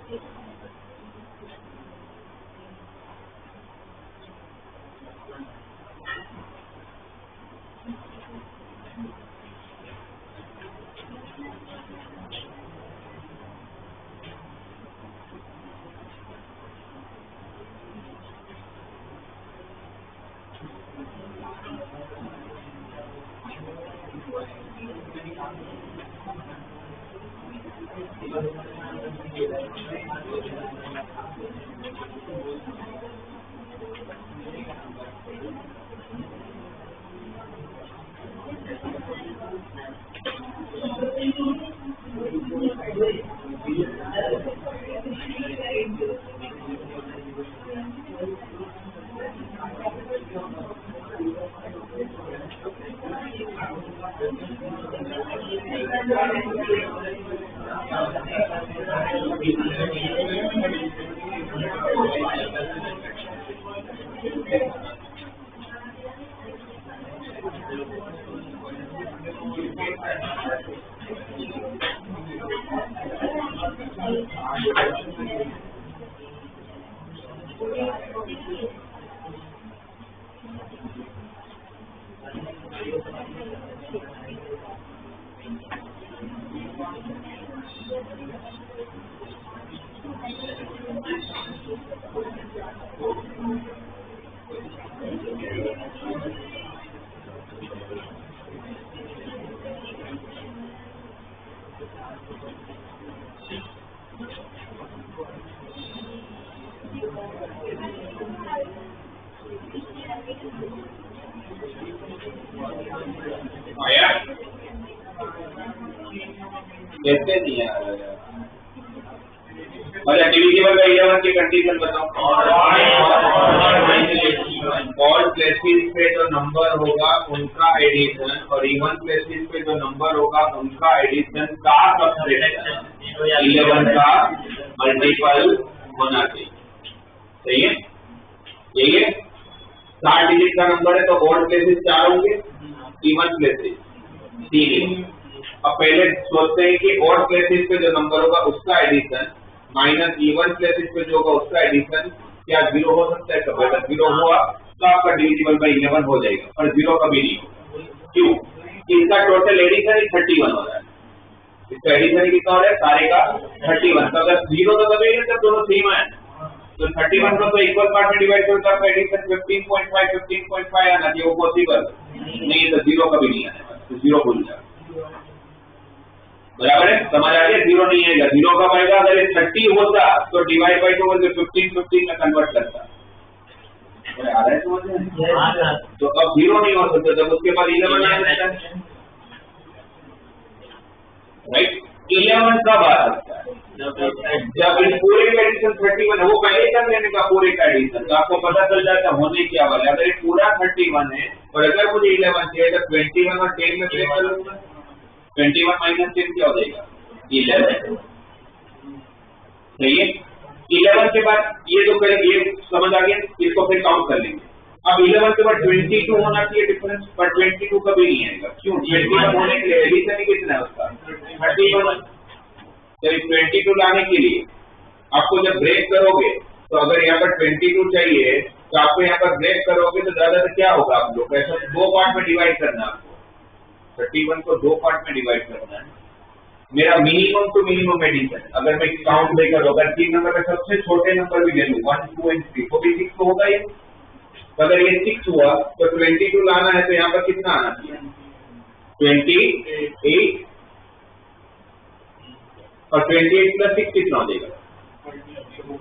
आया कैसे नहीं आ रहा है? अच्छा डिविजिबल बाय 11 की कंडीशन बताओ। ऑल प्लेसेस पे जो नंबर होगा उनका एडिशन और इवन प्लेसेस पे जो नंबर होगा उनका एडिशन का सबट्रैक्शन 11 का मल्टीपल होना चाहिए। सही है? यही है 60 डिजिट का नंबर है तो ऑड प्लेसेस 4 होंगे, इवन प्लेसेस 3। अब पहले सोचते हैं कि ऑड प्लेसेस पे जो नंबर होगा उसका एडिशन माइनस इवन प्लेसेस पे जो होगा उसका एडिशन क्या 0 हो सकता है? कभी अगर 0 हुआ तो आपका डिविजिबल बाय 11 हो जाएगा, और 0 कभी नहीं होगा। क्यों? इसका टोटल एडिशन ही 31 हो रहा है। इसका एडिशन ही कितना हो रहा है? सारे का 31। तो अगर 0 तो कभी नहीं, तब दोनों सेम है तो 31 को तो इक्वल पार्ट में डिवाइड करो तो आपका एडिशन 15.5 आना चाहिए। वो पॉसिबल नहीं, तो 0 कभी नहीं आने वाला, तो 0 भूल जाओ। बराबर है? समझ आ गया? 0 नहीं आएगा। 0 कब आएगा? अगर ये 30 होता तो डिवाइड बाय 2 बोलते 15 में कन्वर्ट करता। आ रहा है समझ में? तो अब 0 नहीं हो सकता, जब उसके बाद 11 आ सकता है। राइट? 11 कब आ सकता है? जब इस पूरे का एडिशन 31 है, वो पहले कर लेने का पूरे का एडिशन, तो आपको पता चल जाता होने क्या वाला है। अगर ये पूरा 31 है और अगर मुझे 11 चाहिए तो 21 और 10 में ब्रेक कर लूंगा। 21 माइनस 10 क्या हो जाएगा? 11। सही है? 11 के बाद ये जो करेंगे, ये समझ आ गया, इसको फिर काउंट कर लेंगे। अब 11 के बाद 22 होना चाहिए डिफरेंस, पर 22 कभी नहीं आएगा। क्यों? 21 होने के लिए एडिशन ही कितना है उसका? 31। तो 22 लाने के लिए आपको जब ब्रेक करोगे तो अगर यहाँ पर 22 चाहिए तो आपको यहाँ पर ब्रेक करोगे तो ज्यादा क्या होगा? आप लोग ऐसा 2 पार्ट में डिवाइड करना है आपको। 31 को 2 पार्ट में डिवाइड करना है। मेरा मिनिमम टू मिनिमम एडिशन अगर मैं काउंट नहीं करूँ, अगर 3 नंबर में सबसे छोटे नंबर भी ले लूँ 1, 2 और 3 तो भी 6 तो होगा ये। तो अगर ये 6 हुआ तो 22 लाना है तो यहाँ पर कितना आना चाहिए? 28 और 28 प्लस 6 कितना हो जाएगा?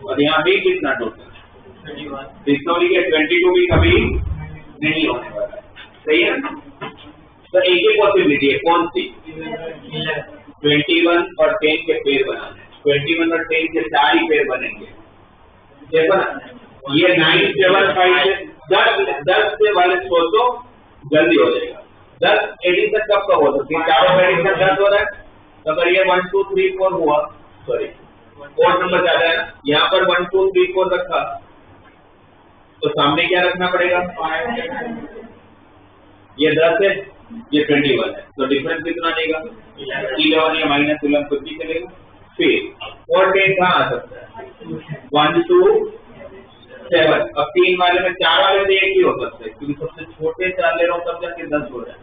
और यहाँ भी कितना टोटल? 22 भी कभी नहीं होने वाला है। सही है? तो एक ही पॉसिबिलिटी है, कौन सी? 21 और 10 के पेयर बनाने। 21 और 10 के 4 ही पेयर बनेंगे। देखो ना, ये 9, 7, 5 से 10 से वाले सोचो जल्दी हो जाएगा। 10 एडिशन कब का हो सकती है? चारों एडिशन 10 हो रहा है। तो अगर ये 1, 2, 3, 4 हुआ, सॉरी और नंबर ज्यादा है ना, यहाँ पर 1, 2, 3, 4 रखा तो सामने क्या रखना पड़ेगा? 5। ये 10 है, ये 21 है, तो डिफरेंस कितना देगा? 11 या -11 कुछ भी चलेगा। फिर और 10 कहाँ आ सकता है? 1 2 7। अब 3 वाले में 4 वाले में एक ही हो सकता है क्योंकि सबसे छोटे 4 ले रहा हूँ तब जाके 10 हो जाए,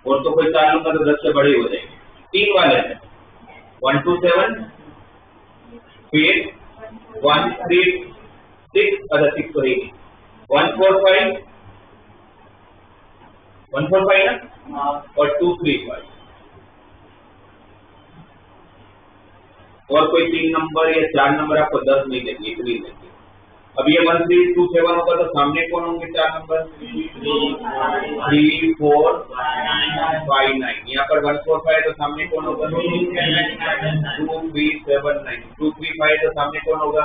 और तो कोई 4 लूंगा तो 10 से बड़े हो जाएंगे। 3 वाले में 1 2 7, फिर 1 3 6, अच्छा 6 तो है 1 4 5, 1 4 5 ना, और 2 3 5, और कोई 3 नंबर या 4 नंबर आपको 10 नहीं देंगे, इतनी देंगे। अब ये 1 3 2 7 होगा तो सामने कौन होंगे 4 नंबर? 3 4 5 9। यहाँ पर 1 4 5 तो सामने कौन होगा? 2 3 7 9। 2 3 5 तो सामने कौन होगा?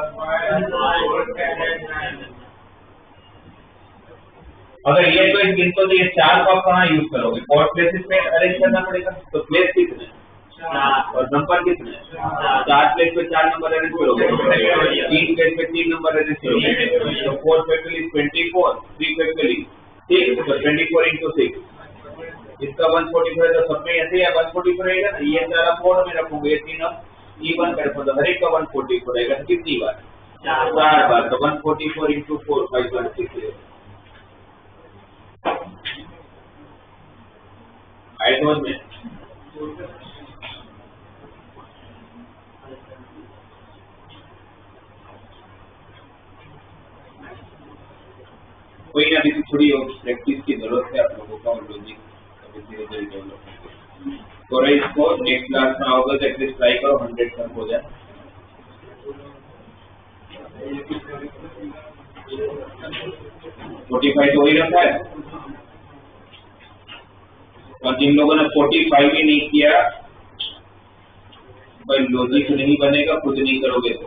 अगर ये तो इन गिनतों तो ये 4 को आप कहाँ यूज करोगे? और प्लेसेस पे अरेंज करना पड़ेगा, तो प्लेस कितने और नंबर कितने? 4 प्लेस पे 4 नंबर अरेंज करोगे, 3 प्लेस पे 3 नंबर अरेंज करोगे, तो 4 फैक्टोरियल 24, 3 फैक्टोरियल 6, तो 24 into 6, इसका 144 तो सब में ऐसे ही 144 रहेगा ना। ये सारा 4 में रखूंगा, ये 3 अब इवन कर मतलब हर एक का 144 रहेगा। कितनी बार? 4 बार, तो 144 into 4 5 1 6 आई समझ में। कोई ना, अभी थोड़ी प्रैक्टिस की जरूरत है आप लोगों का, और लॉजिक अभी धीरे धीरे डेवलप होंगे। थोड़ा इसको नेक्स्ट क्लास में आओगे तो एटलीस्ट ट्राई करो 100 तक हो जाए। 45 तो वही रखा है, और जिन लोगों ने 45 ही नहीं किया भाई लॉजिक नहीं बनेगा, खुद नहीं करोगे तो।